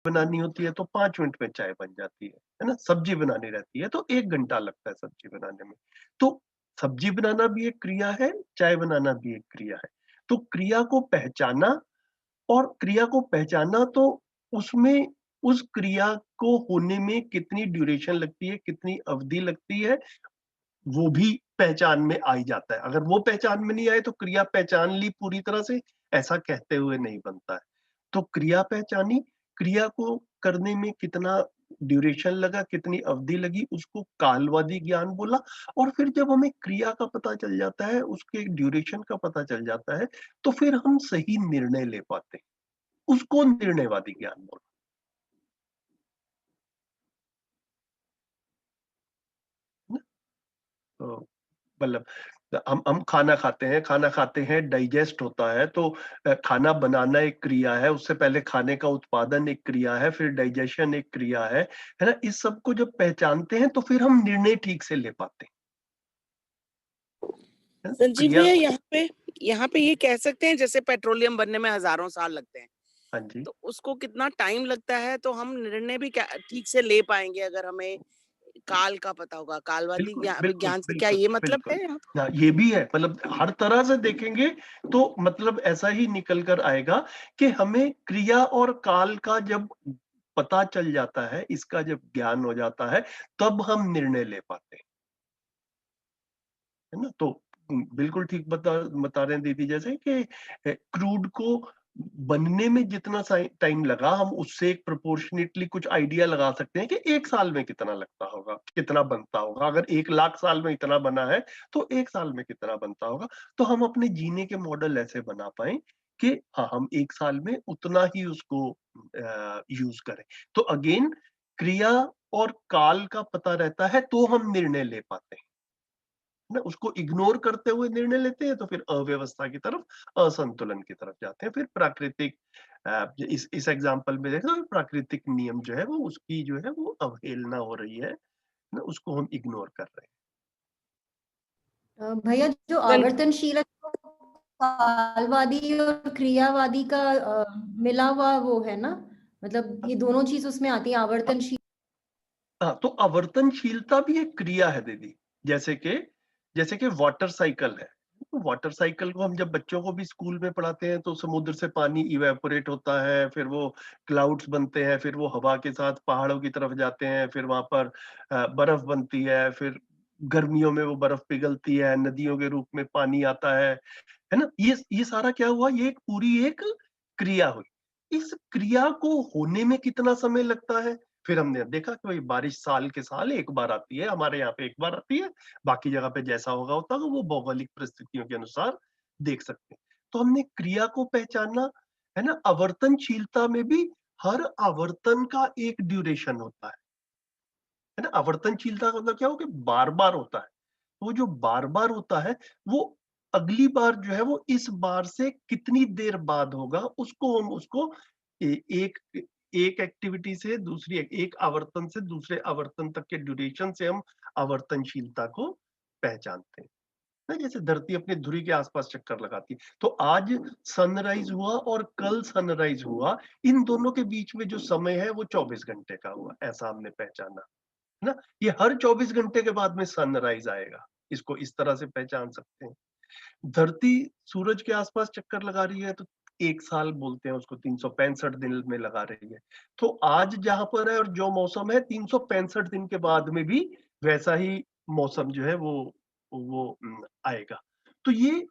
बनानी होती है तो 5 मिनट में चाय बन जाती है ना? सब्जी बनानी रहती है तो 1 घंटा लगता है सब्जी बनाने में। तो सब्जी बनाना भी एक क्रिया है, चाय बनाना भी एक क्रिया है। तो क्रिया को पहचाना और क्रिया को पहचाना तो उसमें उस क्रिया को होने में कितनी ड्यूरेशन लगती है, कितनी अवधि लगती है, वो भी पहचान में आ ही जाता है। अगर वो पहचान में नहीं आए तो क्रिया पहचान ली पूरी तरह से, ऐसा कहते हुए नहीं बनता है। तो क्रिया पहचानी, क्रिया को करने में कितना ड्यूरेशन लगा, कितनी अवधि लगी, उसको कालवादी ज्ञान बोला। और फिर जब हमें क्रिया का पता चल जाता है, उसके ड्यूरेशन का पता चल जाता है, तो फिर हम सही निर्णय ले पाते हैं। उसको निर्णयवादी ज्ञान बोला। है ना? तो मतलब हम खाना खाते हैं, डाइजेस्ट होता है, तो खाना बनाना एक क्रिया है, उससे पहले खाने का उत्पादन एक क्रिया है, फिर डाइजेशन एक क्रिया है ना? इस सब को जब पहचानते हैं तो फिर हम निर्णय ठीक से ले पाते हैं। संजीव क्रिया। भैया, यहाँ पे ये कह सकते हैं जैसे पेट्रोलियम बनने में हज़ारों साल लगते हैं, हाँ जी। तो उसको कितना टाइम लगता है तो हम निर्णय भी क्या ठीक से ले पाएँगे अगर हमें काल का पता होगा? कालवादी बिल्कुल, बिल्कुल, विज्ञान से क्या बिल्कुल, ये मतलब बिल्कुल। है यहाँ? हाँ, ये भी है, मतलब हर तरह से देखेंगे तो मतलब ऐसा ही निकल कर आएगा कि हमें क्रिया और काल का जब पता चल जाता है, इसका जब ज्ञान हो जाता है, तब हम निर्णय ले पाते हैं। है ना? तो बिल्कुल ठीक बता रहे हैं दीदी, जैसे कि क्रूड को बनने में जितना टाइम लगा, हम उससे एक प्रोपोर्शनेटली कुछ आइडिया लगा सकते हैं कि 1 साल में कितना लगता होगा, कितना बनता होगा। अगर 1 लाख साल में इतना बना है, तो 1 साल में कितना बनता होगा। तो हम अपने जीने के मॉडल ऐसे बना पाएँ कि हाँ, हम 1 साल में उतना ही उसको यूज़ करें। तो अगेन क्रिया और काल का पता रहता है, तो हम निर्णय ले पाते हैं। ना, उसको इग्नोर करते हुए निर्णय लेते हैं तो फिर अव्यवस्था की तरफ, असंतुलन की तरफ जाते हैं। फिर प्राकृतिक इस एग्जांपल में देखो, प्राकृतिक नियम जो है वो उसकी जो है वो अवहेलना हो रही है ना, उसको हम इग्नोर कर रहे हैं। भैया जो सं आवर्तनशील है, तो कालवादी और क्रियावादी का मिला हुआ वो है ना, मतलब ये दोनों चीज उसमें आती है, आवर्तनशील। हाँ, तो आवर्तनशीलता भी एक क्रिया है दीदी। जैसे कि वाटर साइकिल है। तो वाटर साइकिल को हम जब बच्चों को भी स्कूल में पढ़ाते हैं तो समुद्र से पानी इवेपोरेट होता है, फिर वो क्लाउड्स बनते हैं, फिर वो हवा के साथ पहाड़ों की तरफ जाते हैं, फिर वहां पर बर्फ बनती है, फिर गर्मियों में वो बर्फ पिघलती है, नदियों के रूप में पानी आता है ना? ये सारा क्या हुआ? ये एक पूरी एक क्रिया हुई। इस क्रिया को होने में कितना समय लगता है? फिर हमने देखा कि भाई बारिश साल के साल 1 बार आती है, हमारे यहाँ पे 1 बार आती है, बाकी जगह पे जैसा होगा होता होगा, वो भौगोलिक परिस्थितियों के अनुसार देख सकते हैं। तो हमने क्रिया को पहचाना, है ना? आवर्तनशीलता में भी हर आवर्तन का एक ड्यूरेशन होता है ना? आवर्तनशीलता का मतलब क्या हो कि बार-बार होता है। वो जो बार-बार होता है, वो अगली बार जो है वो इस बार से कितनी देर बाद होगा, उसको हम उसको एक एक एक्टिविटी से दूसरी, एक आवर्तन से दूसरे आवर्तन तक के ड्यूरेशन से हम आवर्तनशीलता को पहचानते हैं। ना, जैसे धरती अपनी धुरी के आसपास चक्कर लगाती है, तो आज सनराइज हुआ और कल सनराइज हुआ, इन दोनों के बीच में जो समय है वो 24 घंटे का हुआ, ऐसा हमने पहचाना। है ना? ये हर 24 घंटे के बाद में सनराइज आएगा, इसको इस तरह से पहचान सकते हैं। धरती सूरज के आसपास चक्कर लगा रही है तो 1 साल बोलते हैं उसको, 365 दिन में लगा रही है। तो आज जहाँ पर है और जो मौसम है, 365 दिन के बाद में भी वैसा ही मौसम जो है वो आएगा। तो ये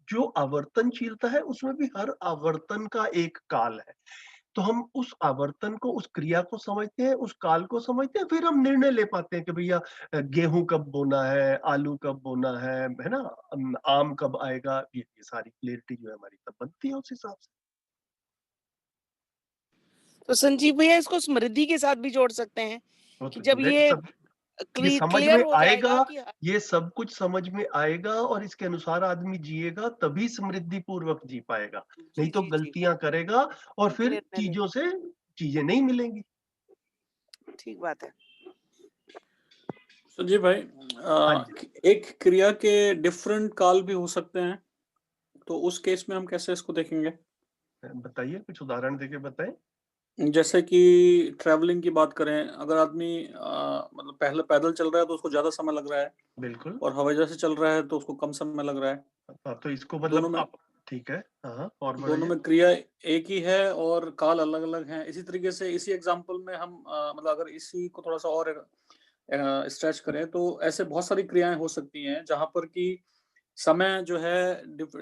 जो आवर्तनशीलता है उसमें भी हर आवर्तन का एक काल है। तो हम उस आवर्तन को, उस क्रिया को समझते हैं, उस काल को समझते हैं, फिर हम निर्णय ले पाते हैं कि भैया गेहूँ कब बोना है, आलू कब बोना है ना? आम कब आएगा? ये सारी क्लैरिटी जो है हमारी तब बनती है उस हिसाब से। तो संजीव भैया, इसको समृद्धि के साथ भी जोड़ सकते हैं बहुत कि जब नेक्स्ट ये सब ये समझ क्लियर में हो जाएगा आएगा, कि ये सब कुछ समझ में आएगा और इसके अनुसार आदमी जिएगा, तभी समृद्धि पूर्वक जी पाएगा। जी, नहीं तो जी, जी, गलतियाँ करेगा और फिर निर्णय ले चीज़ों से चीज़ें नहीं मिलेंगी। ठीक बात है। संजीव भाई, हाँ जी। एक क्रिया के डिफरेंट काल भी हो सकते हैं, तो उस केस में हम कैसे इसको देखेंगे? बताइए, कुछ उदाहरण देके बताएँ? जैसे कि ट्रैवलिंग की बात करें, अगर आदमी मतलब पहले पैदल चल रहा है तो उसको ज़्यादा समय लग रहा है बिल्कुल। और हवाई जहाज़ से चल रहा है तो उसको कम समय लग रहा है। हाँ, तो इसको दोनों मतलब में आप ठीक है। हाँ, और दोनों बढ़िया। में क्रिया एक ही है और काल अलग-अलग हैं। इसी तरीके से इसी एग्ज़ाम्पल में हम मतलब अगर इसी को थोड़ा-सा और स्ट्रेच करें तो ऐसे बहुत सारी क्रियाएँ हो सकती हैं जहाँ पर कि समय जो है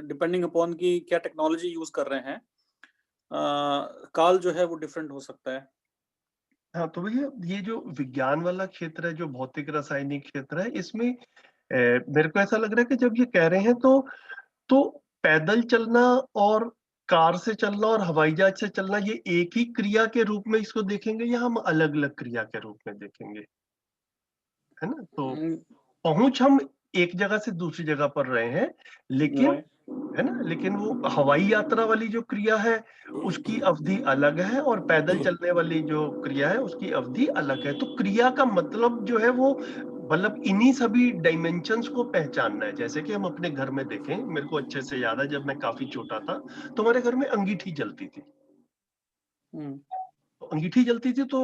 डिपेंडिंग अपॉन कि क्या टेक्नोलॉजी यूज़ कर रहे हैं, काल जो है वो डिफरेंट हो सकता है। हाँ, तो भैया ये जो विज्ञान वाला क्षेत्र है, जो भौतिक रासायनिक क्षेत्र है, इसमें मेरे को ऐसा लग रहा है कि जब ये कह रहे हैं तो पैदल चलना और कार से चलना और हवाई जहाज से चलना, ये एक ही क्रिया के रूप में इसको देखेंगे या हम अलग-अलग क्रिया के रूप में देखेंगे? है ना? तो उम, पहुँच हम एक जगह से दूसरी जगह पर रहे हैं, लेकिन राइट। है ना? लेकिन वो हवाई यात्रा वाली जो क्रिया है, उसकी अवधि अलग है और पैदल चलने वाली जो क्रिया है, उसकी अवधि अलग है। तो क्रिया का मतलब जो है वो मतलब इन्हीं सभी डायमेंशंस को पहचानना है। जैसे कि हम अपने घर में देखें, मेरे को अच्छे से याद है जब मैं काफ़ी छोटा था, तो हमारे घर में अंगीठी जलती थी। हुँ, तो अंगीठी जलती थी तो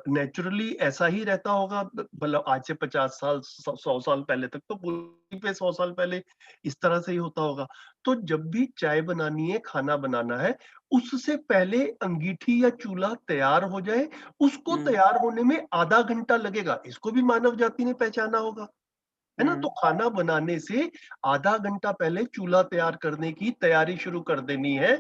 नेचुरली ऐसा ही रहता होगा, मतलब आज से 50 साल 100 साल पहले तक तो पूरी पे 100 साल पहले इस तरह से ही होता होगा। तो जब भी चाय बनानी है, खाना बनाना है, उससे पहले अंगीठी या चूल्हा तैयार हो जाए, उसको हुँ, तैयार होने में आधा घंटा लगेगा। इसको भी मानव जाति ने पहचाना होगा, है ना? हुँ, तो खाना बनाने से आधा घंटा पहले चूल्हा तैयार करने की तैयारी शुरू कर देनी है।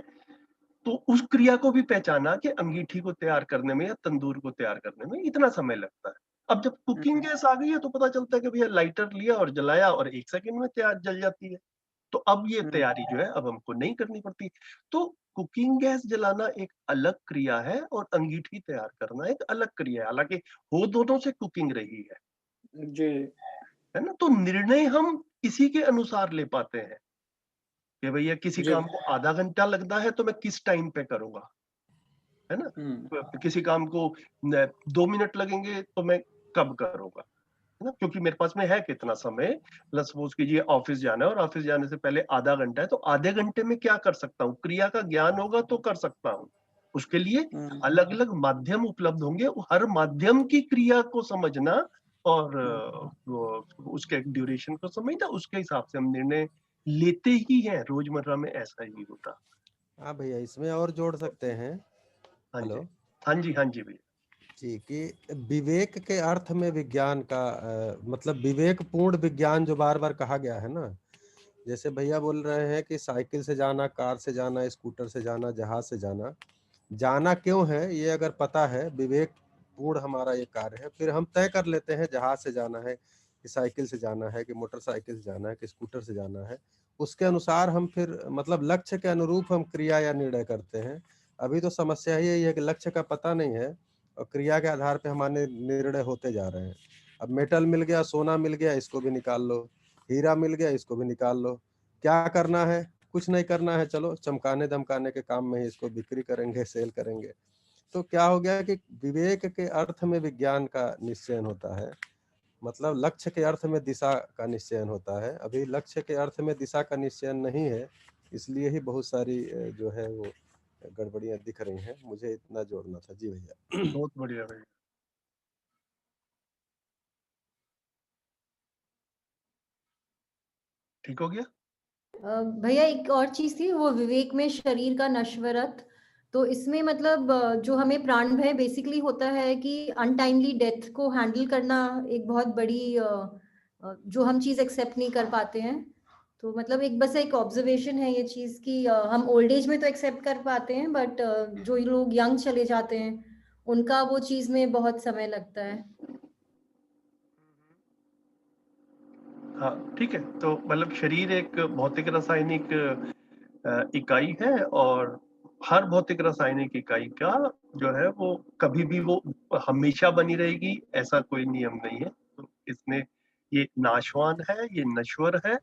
तो उस क्रिया को भी पहचाना कि अंगीठी को तैयार करने में या तंदूर को तैयार करने में इतना समय लगता है। अब जब कुकिंग हुँ, गैस आ गई है तो पता चलता है कि भैया लाइटर लिया और जलाया और 1 सेकंड में तैयार जल जाती है। तो अब ये हुँ, तैयारी जो है अब हमको नहीं करनी पड़ती। तो कुकिंग गैस जलाना एक अलग क्रिया है और अंगीठी तैयार करना एक अलग क्रिया है। हालाँकि हो दोनों से कुकिंग रही जी। है ना? तो निर्णय हम इसी के अनुसार ले पाते हैं कि भैया किसी जी। काम को आधा घंटा लगता है तो मैं किस टाइम पे करूँगा। है ना? हुँ, किसी काम को न 2 मिनट लगेंगे तो मैं कब करूँगा, है ना? क्योंकि मेरे पास में है कितना समय, मतलब सपोज़ कीजिए ऑफ़िस जाना है और ऑफ़िस जाने से पहले आधा घंटा है, तो आधे घंटे में क्या कर सकता हूँ? क्रिया का ज्ञान होगा तो कर सकता हूँ। उसके लिए हुँ, अलग-अलग माध्यम उपलब्ध होंगे, हर माध्यम की क्रिया को समझना और हुँ। वो उसके ड्यूरेशन को समझना, उसके हिसाब से हम निर्णय लेते ही हैं, रोज़मर्रा में ऐसा ही होता। हाँ भैया, इसमें और जोड़ सकते हैं। हाँ जी। हेलो। हाँ जी, हाँ जी भैया। जी, कि विवेक के अर्थ में विज्ञान का मतलब विवेकपूर्ण विज्ञान जो बार-बार कहा गया है ना, जैसे भैया बोल रहे हैं कि साइकिल से जाना, कार से जाना, स्कूटर से जाना, जहाज से जाना, जाना क्यों है ये अगर पता है, विवेकपूर्ण हमारा ये कार्य है, फिर हम तय कर लेते हैं जहाज से जाना है, कि साइकिल से जाना है, कि मोटरसाइकिल से जाना है, कि स्कूटर से जाना है। उसके अनुसार हम फिर मतलब लक्ष्य के अनुरूप हम क्रिया या निर्णय करते हैं। अभी तो समस्या यही है कि लक्ष्य का पता नहीं है और क्रिया के आधार पे हमारे निर्णय होते जा रहे हैं। अब मेटल मिल गया, सोना मिल गया, इसको भी निकाल लो, हीरा मिल गया, इसको भी निकाल लो। क्या करना है? कुछ नहीं करना है, चलो चमकाने-धमकाने के काम में ही इसको बिक्री करेंगे, सेल करेंगे। तो क्या हो गया कि विवेक के अर्थ में विज्ञान का निश्चयन होता है। मतलब लक्ष्य के अर्थ में दिशा का निश्चयन होता है। अभी लक्ष्य के अर्थ में दिशा का निश्चयन नहीं है, इसलिए ही बहुत सारी जो है वो गड़बड़ियाँ दिख रही हैं। मुझे इतना जोड़ना था। जी भैया। बहुत बढ़िया भैया। ठीक हो गया? भैया एक और चीज थी, वो विवेक में शरीर का नश्वरत। तो इसमें मतलब जो हमें प्राण भय बेसिकली होता है कि अनटाइमली डेथ को हैंडल करना एक बहुत बड़ी जो हम चीज एक्सेप्ट नहीं कर पाते हैं। तो मतलब एक बस एक ऑब्जर्वेशन है ये चीज कि हम ओल्ड एज में तो एक्सेप्ट कर पाते हैं, बट जो लोग यंग चले जाते हैं उनका वो चीज में बहुत समय लगता है। हाँ, ठीक है। तो मतलब शरीर एक भौतिक रासायनिक इकाई है और हर भौतिक रासायनिक इकाई का जो है वो कभी भी वो हमेशा बनी रहेगी, ऐसा कोई नियम नहीं है। तो इसमें ये नाशवान है, ये नश्वर है,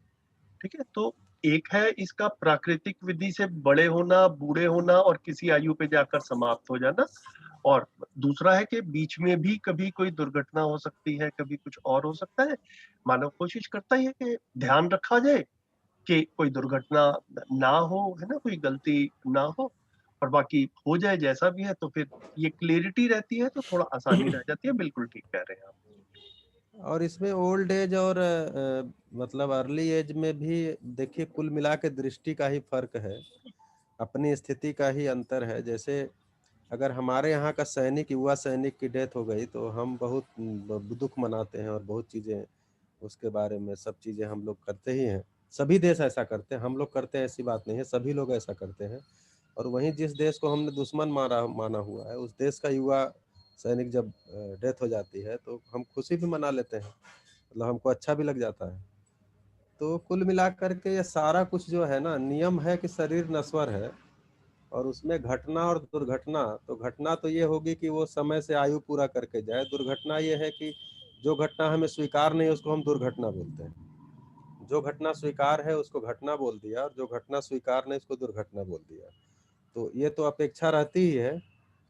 ठीक है? तो एक है इसका प्राकृतिक विधि से बड़े होना, बूढ़े होना और किसी आयु पे जाकर समाप्त हो जाना, और दूसरा है कि बीच में भी कभी कोई दुर्घटना हो सकती है, कभी कुछ और हो सकता है। मानव कोशिश करता ही है कि ध्यान रखा जाए कि कोई दुर्घटना ना हो, है ना? कोई गलती ना हो, और बाकी हो जाए जैसा भी है, तो फिर ये क्लैरिटी रहती है, तो थोड़ा आसानी रह जाती है। बिल्कुल ठीक कह रहे हैं आप। और इसमें ओल्ड एज और मतलब अर्ली एज में भी देखिए कुल मिला के दृष्टि का ही फर्क है, अपनी स्थिति का ही अंतर है। जैसे अगर हमारे यहाँ का सैनिक, युवा सैनिक की डेथ हो गई तो हम बहुत दुख मनाते हैं और बहुत चीज़ें उसके बारे में, सब चीज़ें हम लोग करते ही हैं। सभी देश ऐसा करते हैं, हम लोग करते हैं ऐसी बात नहीं है, सभी लोग ऐसा करते हैं। और वहीं जिस देश को हमने दुश्मन माना हुआ है, उस देश का युवा सैनिक जब डेथ हो जाती है तो हम खुशी भी मना लेते हैं, मतलब हमको अच्छा भी लग जाता है। तो कुल मिलाकर के ये सारा कुछ जो है ना, नियम है कि शरीर नश्वर है, और उसमें घटना और दुर्घटना, तो घटना तो ये होगी कि वो समय से आयु पूरा करके जाए। दुर्घटना ये है कि जो घटना हमें स्वीकार नहीं, उसको हम दुर्घटना बोलते हैं। जो घटना स्वीकार है उसको घटना बोल दिया, और जो घटना स्वीकार नहीं उसको दुर्घटना बोल दिया। तो ये तो अपेक्षा रहती ही है,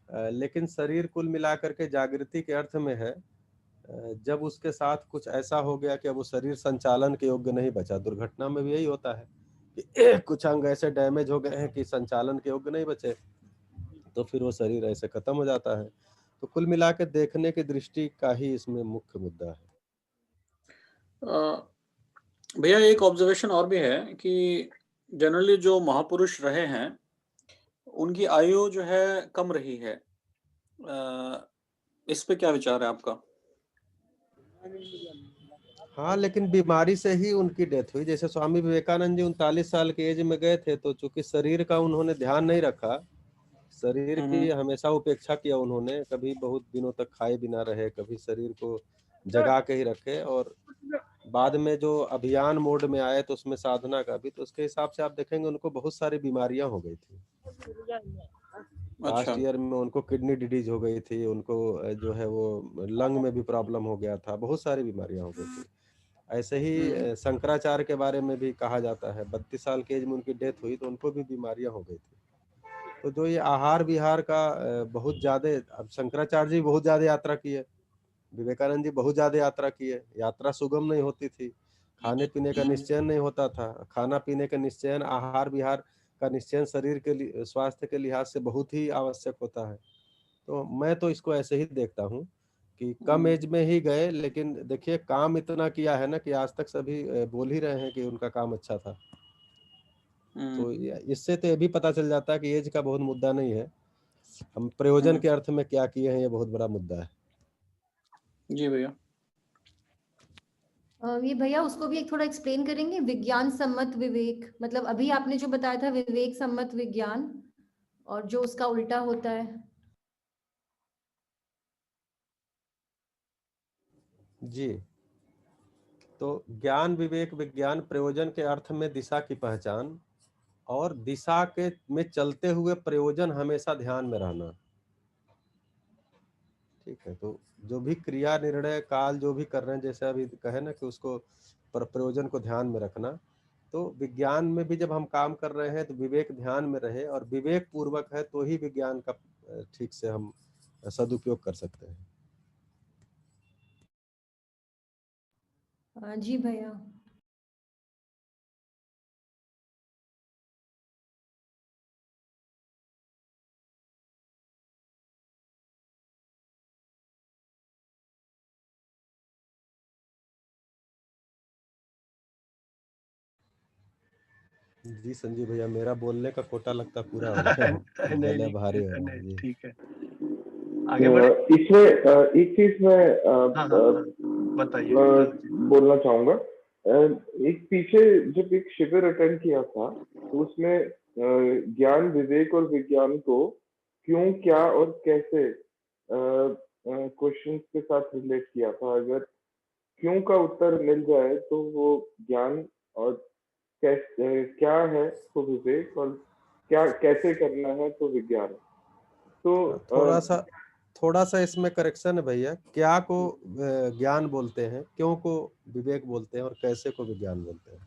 लेकिन शरीर कुल मिलाकर के जागृति के अर्थ में है। जब उसके साथ कुछ ऐसा हो गया कि अब वो शरीर संचालन के योग्य नहीं बचा, दुर्घटना में भी यही होता है कि कुछ अंग ऐसे डैमेज हो गए हैं कि संचालन के योग्य नहीं बचे, तो फिर वो शरीर ऐसे खत्म हो जाता है। तो कुल मिला के देखने की दृष्टि का ही इसमें मुख्य मुद्दा है। भैया एक ऑब्जर्वेशन और भी है कि जनरली जो महापुरुष रहे हैं उनकी आयु जो है कम रही है। इस पे क्या विचार है आपका? हाँ, लेकिन बीमारी से ही उनकी डेथ हुई। जैसे स्वामी विवेकानंद जी 39 साल की एज में गए थे, तो चूंकि शरीर का उन्होंने ध्यान नहीं रखा, शरीर की हमेशा उपेक्षा किया उन्होंने, कभी बहुत दिनों तक खाए बिना रहे, कभी शरीर को जगा के ही रखे, और बाद में जो अभियान मोड में आए तो उसमें साधना का भी, तो उसके हिसाब से आप देखेंगे उनको बहुत सारी बीमारियां हो गई थी। लास्ट अच्छा। ईयर में उनको किडनी डिजीज हो गई थी, उनको जो है वो लंग में भी प्रॉब्लम हो गया था, बहुत सारी बीमारियां हो गई थी। ऐसे ही शंकराचार्य के बारे में भी कहा जाता है, 32 साल की एज में उनकी डेथ हुई तो उनको भी बीमारियां हो गई थी। तो जो ये आहार विहार का बहुत ज्यादा, अब शंकराचार्य जी बहुत ज्यादा यात्रा की है, विवेकानंद जी बहुत ज्यादा यात्रा की है, यात्रा सुगम नहीं होती थी, खाने पीने का निश्चयन नहीं होता था, खाना पीने का निश्चयन, आहार विहार का निश्चयन शरीर के लिए, स्वास्थ्य के लिहाज से बहुत ही आवश्यक होता है। तो मैं तो इसको ऐसे ही देखता हूँ कि कम एज में ही गए, लेकिन देखिए काम इतना किया है ना कि आज तक सभी बोल ही रहे हैं कि उनका काम अच्छा था। तो इससे तो ये भी पता चल जाता है कि एज का बहुत मुद्दा नहीं है, हम प्रयोजन के अर्थ में क्या किए हैं, ये बहुत बड़ा मुद्दा है। जी भैया। ये भैया उसको भी एक थोड़ा एक्सप्लेन करेंगे, विज्ञान सम्मत विवेक, मतलब अभी आपने जो बताया था विवेक सम्मत विज्ञान, और जो उसका उल्टा होता है। जी, तो ज्ञान विवेक विज्ञान, प्रयोजन के अर्थ में दिशा की पहचान, और दिशा के में चलते हुए प्रयोजन हमेशा ध्यान में रहना। ठीक है, तो जो भी क्रिया निर्णय काल जो भी कर रहे हैं, जैसे अभी कहे ना कि उसको प्रयोजन को ध्यान में रखना, तो विज्ञान में भी जब हम काम कर रहे हैं तो विवेक ध्यान में रहे, और विवेक पूर्वक है तो ही विज्ञान का ठीक से हम सदुपयोग कर सकते हैं। जी भैया। जी संजीव भैया, मेरा बोलने का कोटा लगता पूरा हो गया है, नहीं गला भारी हो रहा है नहीं, जी। ठीक है, आगे बढ़े। इसमें एक चीज मैं हाँ हाँ, बताइए। बोलना चाहूंगा। एक पीछे जब एक शिविर अटेंड किया था तो उसमें ज्ञान विवेक और विज्ञान को क्यों, क्या और कैसे क्वेश्चंस के साथ रिलेट किया था। अगर क्यों का उत्तर मिल जाए तो वो ज्ञान, और कैसे क्या है तो विवेक, और क्या कैसे करना है तो विज्ञान। तो थोड़ा सा इसमें करेक्शन है भैया, क्या को ज्ञान बोलते हैं, क्यों को विवेक बोलते हैं, और कैसे को विज्ञान बोलते हैं।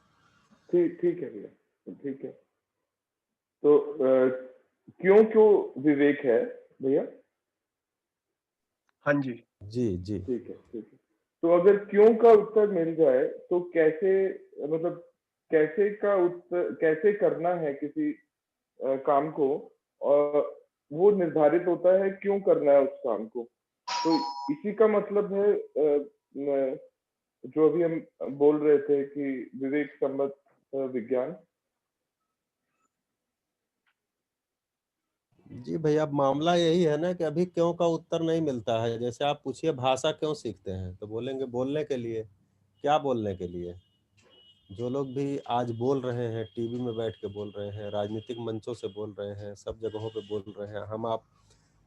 ठीक है भैया, ठीक है। तो क्यों क्यों विवेक है भैया। हाँ जी जी जी, ठीक है। तो अगर क्यों का उत्तर मिल जाए तो कैसे, मतलब कैसे का उत्तर, कैसे करना है किसी काम को, और वो निर्धारित होता है क्यों करना है उस काम को। तो इसी का मतलब है जो अभी हम बोल रहे थे कि विवेक सम्मत विज्ञान। जी भैया, अब मामला यही है ना कि अभी क्यों का उत्तर नहीं मिलता है। जैसे आप पूछिए भाषा क्यों सीखते हैं, तो बोलेंगे बोलने के लिए। क्या बोलने के लिए? जो लोग भी आज बोल रहे हैं, टीवी में बैठ के बोल रहे हैं, राजनीतिक मंचों से बोल रहे हैं, सब जगहों पे बोल रहे हैं, हम आप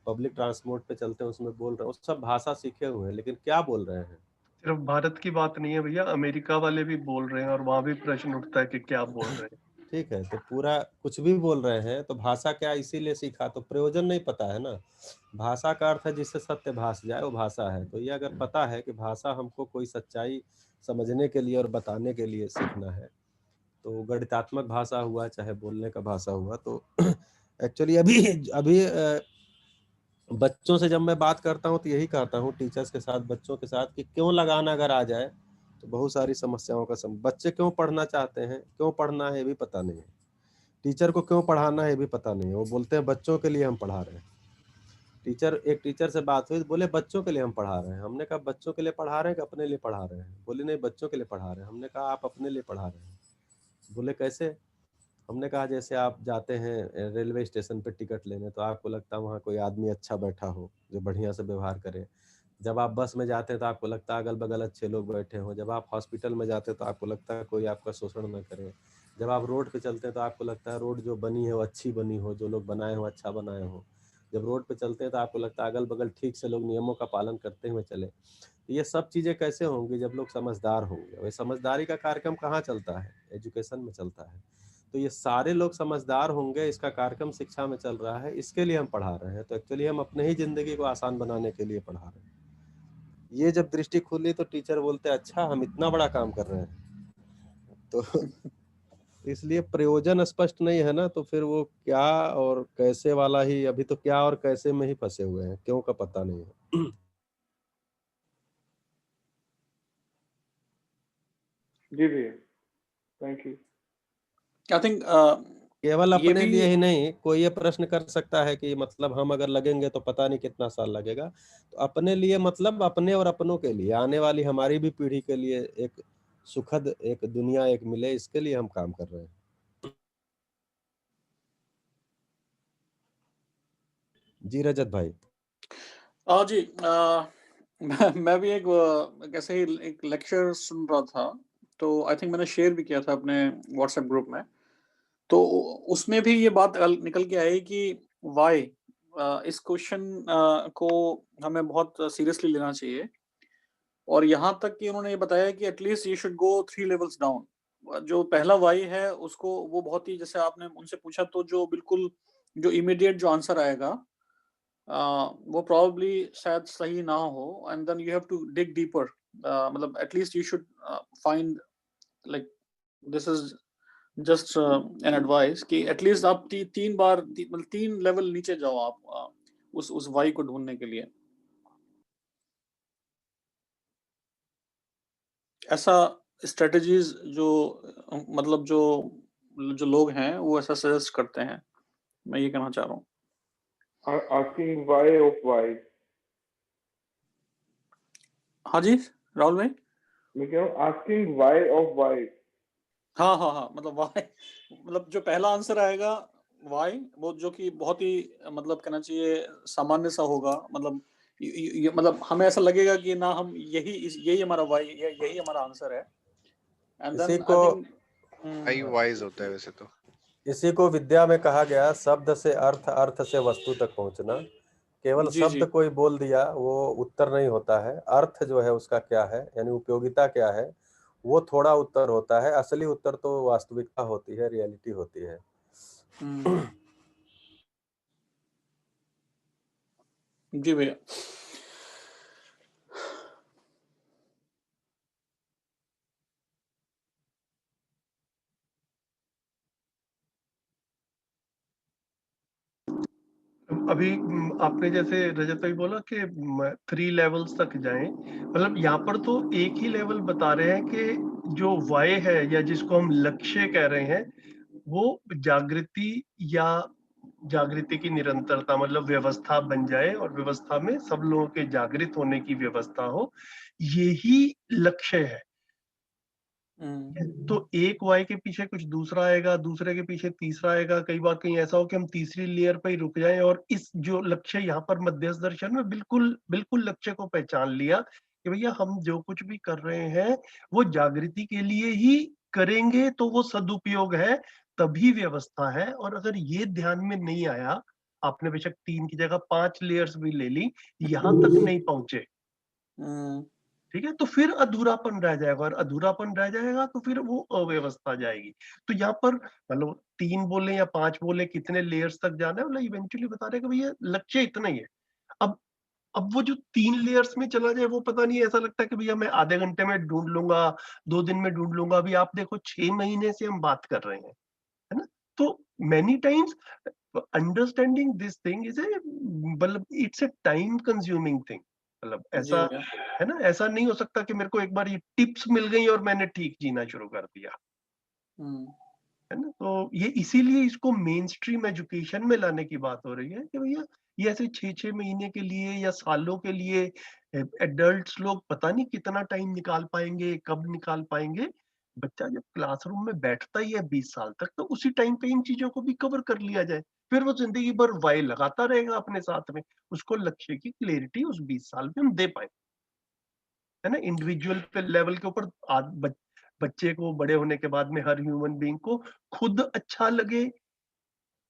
पब्लिक ट्रांसपोर्ट पे चलते हैं उसमें बोल रहे हैं, वो सब भाषा सीखे हुए हैं, लेकिन क्या बोल रहे हैं? सिर्फ भारत की बात नहीं है भैया, अमेरिका वाले भी बोल रहे हैं और वहां भी प्रश्न उठता है कि क्या बोल रहे हैं। ठीक है, तो पूरा कुछ भी बोल रहे हैं तो भाषा क्या इसीलिए सीखा, तो प्रयोजन नहीं पता है ना। भाषा का अर्थ है जिससे सत्य भास जाए, वो भाषा है। तो ये अगर पता है कि भाषा हमको कोई सच्चाई समझने के लिए और बताने के लिए सीखना है, तो गणितात्मक भाषा हुआ चाहे बोलने का भाषा हुआ, तो एक्चुअली अभी अभी बच्चों से जब मैं बात करता हूँ तो यही कहता हूँ, टीचर्स के साथ, बच्चों के साथ, कि क्यों लगाना अगर आ जाए तो बहुत सारी समस्याओं का बच्चे क्यों पढ़ना चाहते हैं, क्यों पढ़ना है ये भी पता नहीं है। टीचर को क्यों पढ़ाना है ये भी पता नहीं है। वो बोलते हैं बच्चों के लिए हम पढ़ा रहे हैं। एक टीचर से बात हुई, बोले बच्चों के लिए हम पढ़ा रहे हैं। हमने कहा बच्चों के लिए पढ़ा रहे हैं कि अपने लिए पढ़ा रहे हैं? बोले नहीं, बच्चों के लिए पढ़ा रहे हैं। हमने कहा आप अपने लिए पढ़ा रहे हैं? बोले कैसे? हमने कहा जैसे आप जाते हैं रेलवे स्टेशन पे टिकट लेने, तो आपको लगता है वहाँ कोई आदमी अच्छा बैठा हो जो बढ़िया से व्यवहार करे। जब आप बस में जाते हैं तो आपको लगता है अगल बगल अच्छे लोग बैठे हों। जब आप हॉस्पिटल में जाते हैं तो आपको लगता है कोई आपका शोषण न करे। जब आप रोड पे चलते हैं तो आपको लगता है रोड जो बनी है वो अच्छी बनी हो, जो लोग बनाए हो अच्छा बनाए हो। जब रोड पे चलते हैं तो आपको लगता है अगल बगल ठीक से लोग नियमों का पालन करते हुए चले। तो ये सब चीज़ें कैसे होंगी जब लोग समझदार होंगे? वही समझदारी का कार्यक्रम कहाँ चलता है? एजुकेशन में चलता है। तो ये सारे लोग समझदार होंगे, इसका कार्यक्रम शिक्षा में चल रहा है, इसके लिए हम पढ़ा रहे हैं। तो एक्चुअली हम अपने ही जिंदगी को आसान बनाने के लिए पढ़ा रहे हैं। ये जब दृष्टि खुली तो टीचर बोलते हैं अच्छा हम इतना बड़ा काम कर रहे हैं। तो इसलिए प्रयोजन स्पष्ट नहीं है ना, तो फिर वो क्या और कैसे वाला ही, अभी तो क्या और कैसे में ही फंसे हुए हैं, क्यों का पता नहीं है। जी भैया, थैंक यू। आई थिंक केवल ये अपने भी लिए ही नहीं, कोई ये प्रश्न कर सकता है कि मतलब हम अगर लगेंगे तो पता नहीं कितना साल लगेगा। तो अपने लिए मतलब अपने और अपनों के लिए, आने वाली हमारी भी पीढ़ी के लिए एक सुखद एक दुनिया एक मिले, इसके लिए हम काम कर रहे हैं। जी रजत भाई। जी मैं भी एक कैसे ही एक लेक्चर सुन रहा था, तो आई थिंक मैंने शेयर भी किया था अपने व्हाट्सएप ग्रुप में। तो उसमें भी ये बात निकल के आई कि व्हाई इस क्वेश्चन को हमें बहुत सीरियसली लेना चाहिए। और यहाँ तक कि उन्होंने ये बताया कि at least you should go 3 levels down. जो पहला व्हाई है उसको वो बहुत ही, जैसे आपने उनसे पूछा तो जो बिल्कुल जो इमीडिएट जो आंसर आएगा वो प्रोबेबली शायद सही ना हो, and then you have to dig deeper. मतलब at least you should find, like, this is just an advice कि एटलीस्ट आप तीन बार मतलब 3 लेवल नीचे जाओ आप उस वाई को ढूंढने के लिए। ऐसा स्ट्रेटजीज जो मतलब जो जो लोग हैं वो ऐसा सजेस्ट करते हैं। मैं ये कहना चाह रहा हूँ। Asking why of why. हाँ जी राहुल भाई। मैं कह रहा हूँ आस्किंग व्हाई ऑफ व्हाई। हाँ मतलब वाई, मतलब जो पहला आंसर आएगा वाई, वो जो कि बहुत ही मतलब कहना चाहिए सामान्य सा होगा। मतलब मतलब हमें ऐसा लगेगा कि ना हम यही हमारा वाई, यही हमारा आंसर है। एंड इसी देन को आई थिंक आई वाइज होता है वैसे तो। इसी को विद्या में कहा गया, शब्द से अर्थ, अर्थ से वस्तु तक पहुंचना। केवल जी शब्द जी कोई बोल दिया वो उत्तर नहीं होता है। अर्थ जो है उसका क्या है, यानी उपयोगिता क्या है, वो थोड़ा उत्तर होता है। असली उत्तर तो वास्तविकता होती है, रियलिटी होती है। जी भैया। अभी आपने जैसे रजत भाई बोला कि 3 लेवल्स तक जाएं, मतलब यहाँ पर तो एक ही लेवल बता रहे हैं कि जो वाय है या जिसको हम लक्ष्य कह रहे हैं, वो जागृति या जागृति की निरंतरता, मतलब व्यवस्था बन जाए और व्यवस्था में सब लोगों के जागृत होने की व्यवस्था हो, यही लक्ष्य है। तो एक वाई के पीछे कुछ दूसरा आएगा, दूसरे के पीछे तीसरा आएगा, कई बार कहीं ऐसा हो कि हम तीसरी लेयर पर ही रुक जाएं और इस जो लक्ष्य यहाँ पर मध्यस्थ दर्शन में बिल्कुल बिल्कुल लक्ष्य को पहचान लिया कि भैया हम जो कुछ भी कर रहे हैं वो जागृति के लिए ही करेंगे, तो वो सदुपयोग है, तभी व्यवस्था है। और अगर ये ध्यान में नहीं आया, आपने बेशक 3 की जगह 5 लेयर्स भी ले ली, यहाँ तक नहीं पहुंचे, ठीक है, तो फिर अधूरापन रह जाएगा, और अधूरापन रह जाएगा तो फिर वो अव्यवस्था जाएगी। तो यहाँ पर मतलब 3 बोले या 5 बोले, कितने लेयर्स तक जाना है, मतलब इवेंचुअली बता रहे हैं कि भैया लक्ष्य इतना ही है। अब वो जो 3 लेयर्स में चला जाए, वो पता नहीं, ऐसा लगता है कि भैया मैं आधे घंटे में ढूंढ लूंगा, 2 दिन में ढूंढ लूंगा। अभी आप देखो 6 महीने से हम बात कर रहे हैं, है ना। तो many times understanding this thing is a, मतलब it's a time consuming thing. मतलब ऐसा है ना, ऐसा नहीं हो सकता कि मेरे को एक बार ये टिप्स मिल गई और मैंने ठीक जीना शुरू कर दिया, है ना। तो ये इसीलिए इसको मेन स्ट्रीम एजुकेशन में लाने की बात हो रही है कि भैया ये ऐसे 6-6 महीने के लिए या सालों के लिए एडल्ट्स लोग पता नहीं कितना टाइम निकाल पाएंगे, कब निकाल पाएंगे। बच्चा जब क्लासरूम में बैठता ही है 20 साल तक, तो उसी टाइम पे इन चीजों को भी कवर कर लिया जाए, फिर वो जिंदगी भर वाई लगाता रहेगा अपने साथ में। उसको लक्ष्य की क्लैरिटी उस 20 साल में हम दे पाए, है ना। इंडिविजुअल पे लेवल के ऊपर बच्चे को बड़े होने के बाद में, हर ह्यूमन बीइंग को खुद अच्छा लगे,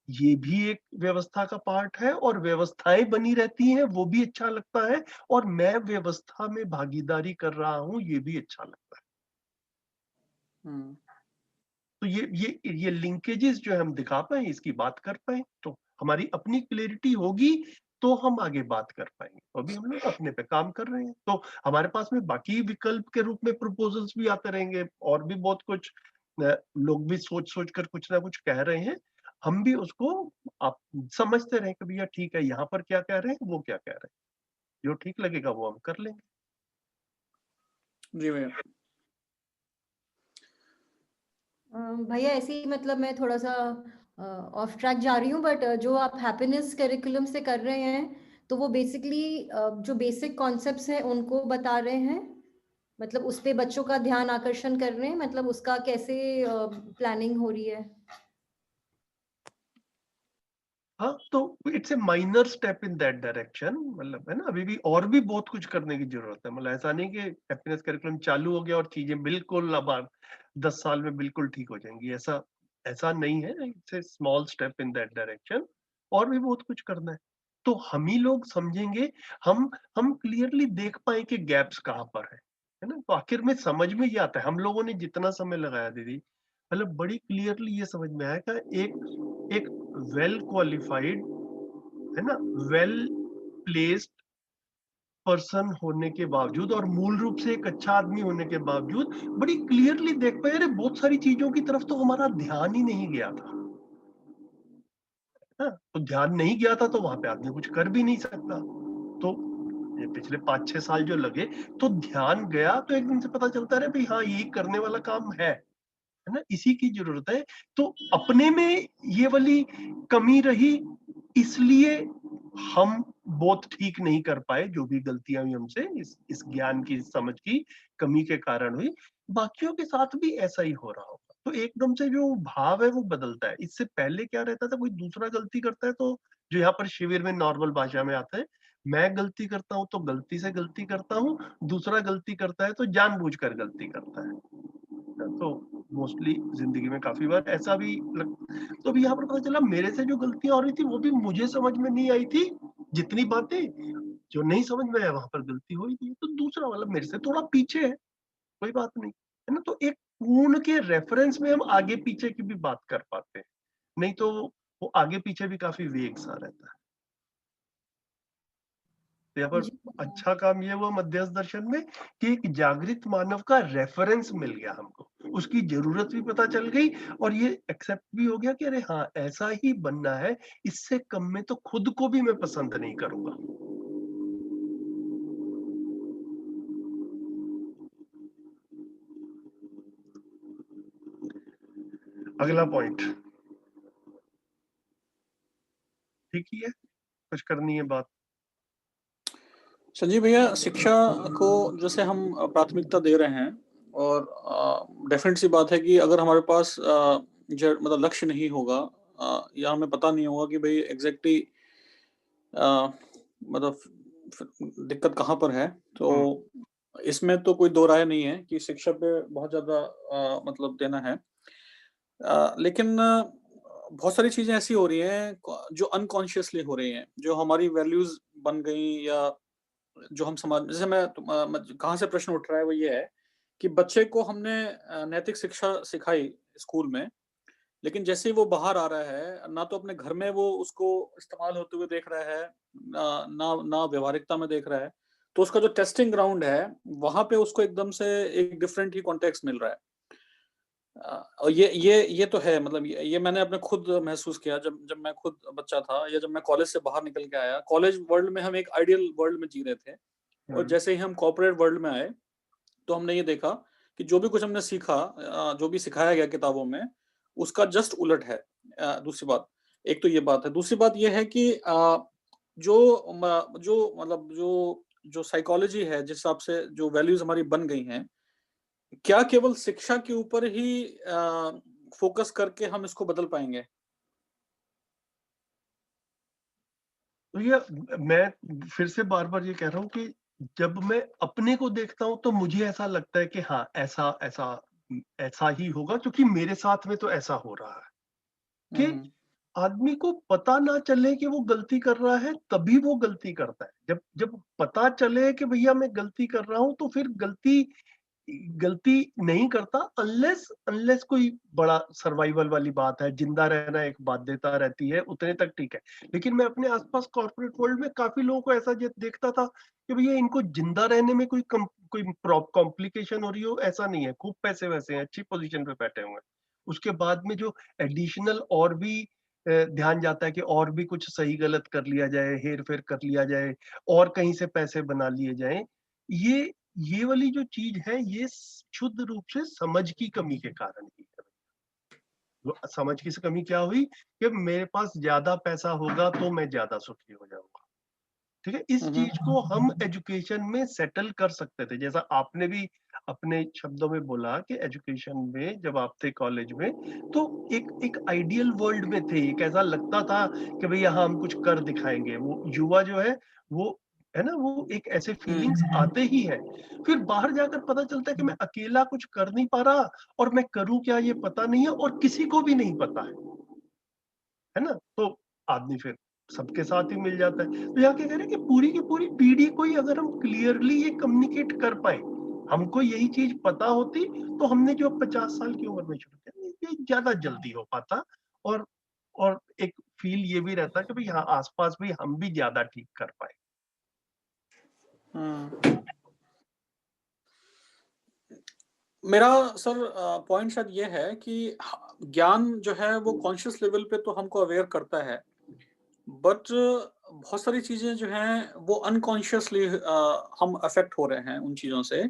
ये भी एक व्यवस्था का पार्ट है, और व्यवस्थाएं बनी रहती हैं वो भी अच्छा लगता है, और मैं व्यवस्था में भागीदारी कर रहा हूं ये भी अच्छा लगता है। तो ये लिंकेजेस जो है हम दिखा पाए, इसकी बात कर पाए, तो हमारी अपनी क्लैरिटी होगी, तो हम आगे बात कर पाएंगे। तो अभी हम लोग अपने पे काम कर रहे हैं, तो हमारे पास में बाकी विकल्प के रूप में प्रपोजल्स भी आते रहेंगे, और भी बहुत कुछ लोग भी सोच सोच कर कुछ ना कुछ कह रहे हैं। हम भी उसको आप समझते रहे कि भैया ठीक है, यहाँ पर क्या कह रहे हैं, वो क्या कह रहे हैं, जो ठीक लगेगा वो हम कर लेंगे। जी भैया। भैया ऐसे ही, मतलब मैं थोड़ा सा ऑफ ट्रैक जा रही हूँ, बट जो आप हैप्पीनेस करिकुलम से कर रहे हैं, तो वो बेसिकली जो बेसिक कॉन्सेप्ट्स हैं उनको बता रहे हैं, मतलब उस पे बच्चों का ध्यान आकर्षण कर रहे हैं, मतलब उसका कैसे प्लानिंग हो रही है? हाँ, तो it's a minor step in that direction, मतलब है ना, अभी भी और भी बहुत कुछ करने की जरूरत है। मतलब ऐसा नहीं कि हैप्पीनेस करिकुलम चालू हो गया और चीजें बिल्कुल अब 10 साल में बिल्कुल ठीक हो जाएंगी, ऐसा ऐसा नहीं है। It's a small step in that direction, और भी बहुत कुछ करना है। तो हम ही लोग समझेंगे, हम क्लियरली देख पाए कि गैप्स कहाँ पर है ना। तो आखिर में समझ में ये आता है, हम लोगों ने जितना समय लगाया दीदी, मतलब बड़ी क्लियरली ये समझ में आया कि एक वेल क्वालिफाइड, है ना, वेल प्लेस्ड पर्सन होने के बावजूद, और मूल रूप से एक अच्छा आदमी होने के बावजूद, बड़ी क्लियरली देख पाए, अरे बहुत सारी चीजों की तरफ तो हमारा ध्यान ही नहीं गया था। हाँ, तो ध्यान नहीं गया था तो वहां पे आदमी कुछ कर भी नहीं सकता। तो ये पिछले 5-6 साल जो लगे, तो ध्यान गया तो एक दिन से पता चलता है भाई हाँ यही करने वाला काम है ना, इसी की जरूरत है। तो अपने में ये वाली कमी रही, इसलिए हम बहुत ठीक नहीं कर पाए, जो भी गलतियां हुई हमसे इस ज्ञान की, इस समझ की कमी के कारण हुई। बाकियों के साथ भी ऐसा ही हो रहा होगा, तो एकदम से जो भाव है वो बदलता है। इससे पहले क्या रहता था, कोई दूसरा गलती करता है तो जो यहाँ पर शिविर में नॉर्मल भाषा में आता है, मैं गलती करता हूँ तो गलती से गलती करता हूँ, दूसरा गलती करता है तो जानबूझकर गलती करता है। तो मोस्टली जिंदगी में काफी बार ऐसा भी तो अभी यहाँ पर पता चला मेरे से जो गलतियां हो रही थी वो भी मुझे समझ में नहीं आई थी। जितनी बातें जो नहीं समझ में आया वहां पर गलती हुई थी, तो दूसरा वाला मेरे से थोड़ा पीछे है, कोई बात नहीं, है ना। तो एक पूर्ण के रेफरेंस में हम आगे पीछे की भी बात कर पाते हैं, नहीं तो वो आगे पीछे भी काफी वेग सा रहता है। तो यहाँ जी पर अच्छा काम ये हुआ मध्यस्थ दर्शन में कि एक जागृत मानव का रेफरेंस मिल गया हमको, उसकी जरूरत भी पता चल गई, और ये एक्सेप्ट भी हो गया कि अरे हाँ ऐसा ही बनना है, इससे कम में तो खुद को भी मैं पसंद नहीं करूंगा। अगला पॉइंट, ठीक ही है, कुछ करनी है बात। संजीव भैया, शिक्षा को जैसे हम प्राथमिकता दे रहे हैं और डेफिनेट सी बात है कि अगर हमारे पास मतलब लक्ष्य नहीं होगा या हमें पता नहीं होगा कि भाई एग्जैक्टली मतलब दिक्कत कहाँ पर है, तो इसमें तो कोई दो राय नहीं है कि शिक्षा पे बहुत ज्यादा मतलब देना है। लेकिन बहुत सारी चीजें ऐसी हो रही हैं जो अनकॉन्शियसली हो रही हैं, जो हमारी वैल्यूज बन गई या जो हम समाज, जैसे कहाँ से प्रश्न उठ रहा है वो ये है कि बच्चे को हमने नैतिक शिक्षा सिखाई स्कूल में, लेकिन जैसे ही वो बाहर आ रहा है ना तो अपने घर में वो उसको इस्तेमाल होते हुए देख रहा है, ना व्यवहारिकता में देख रहा है, तो उसका जो टेस्टिंग ग्राउंड है वहां पे उसको एकदम से एक डिफरेंट ही कॉन्टेक्स्ट मिल रहा है। और ये तो है, मतलब ये मैंने अपने खुद महसूस किया जब जब मैं खुद बच्चा था या जब मैं कॉलेज से बाहर निकल के आया। कॉलेज वर्ल्ड में हम एक आइडियल वर्ल्ड में जी रहे थे, और जैसे ही हम कॉर्पोरेट वर्ल्ड में आए तो हमने ये देखा कि जो भी कुछ हमने सीखा, जो भी सिखाया गया किताबों में, उसका जस्ट उलट है। दूसरी बात, एक तो ये बात है, दूसरी बात ये है कि जो साइकोलॉजी है, जिस हिसाब से जो वैल्यूज हमारी बन गई हैं, क्या केवल शिक्षा के ऊपर ही फोकस करके हम इसको बदल पाएंगे? तो ये मैं फिर से बार-बार ये कह रहा हूँ कि जब मैं अपने को देखता हूँ तो मुझे ऐसा लगता है कि हाँ, ऐसा ही होगा क्योंकि मेरे साथ में तो ऐसा हो रहा है कि आदमी को पता ना चले कि वो गलती कर रहा है, तभी वो गलती करता है। जब जब पता चले कि भैया मैं गलती कर रहा हूँ, तो फिर गलती नहीं करता अनलेस अनलेस कोई बड़ा सर्वाइवल वाली बात है, जिंदा रहना एक बाध्यता रहती है, उतने तक ठीक है। लेकिन मैं अपने आसपास कॉर्पोरेट वर्ल्ड में काफी लोगों को ऐसा देखता था कि भैया इनको जिंदा रहने में कोई कॉम्प्लिकेशन हो रही हो, ऐसा नहीं है। खूब पैसे वैसे हैं, अच्छी पोजीशन पे बैठे हुए हैं। उसके बाद में जो एडिशनल और भी ध्यान जाता है कि और भी कुछ सही गलत कर लिया जाए, हेर फेर कर लिया जाए, और कहीं से पैसे बना लिए जाए। ये ये वाली जो चीज है, ये शुद्ध रूप से समझ की कमी के कारण ही है। समझ की कमी क्या हुई कि मेरे पास ज्यादा पैसा होगा तो मैं ज्यादा सुखी हो जाऊंगा। ठीक है, इस चीज को हम एजुकेशन में सेटल कर सकते थे, जैसा आपने भी अपने शब्दों में बोला कि एजुकेशन में जब आप थे कॉलेज में, तो एक आइडियल वर्ल्ड में थे। एक ऐसा लगता था कि भैया हाँ, हम कुछ कर दिखाएंगे। वो युवा जो है वो है ना, वो एक ऐसे फीलिंग्स आते ही है। फिर बाहर जाकर पता चलता है कि मैं अकेला कुछ कर नहीं पा रहा, और मैं करूं क्या ये पता नहीं है, और किसी को भी नहीं पता है ना। तो आदमी फिर सबके साथ ही मिल जाता है। तो यहाँ क्या कह रहे हैं कि पूरी की पूरी पीढ़ी को ही अगर हम क्लियरली ये कम्युनिकेट कर पाए, हमको यही चीज पता होती, तो हमने जो 50 साल की उम्र में शुरू किया, ये ज्यादा जल्दी हो पाता। और एक फील ये भी रहता कि भाई यहाँ आसपास भी हम भी ज्यादा ठीक कर पाए। मेरा सर पॉइंट शायद ये है कि ज्ञान जो है वो कॉन्शियस लेवल पे तो हमको अवेयर करता है, बट बहुत सारी चीजें जो हैं वो अनकॉन्शियसली हम अफेक्ट हो रहे हैं उन चीजों से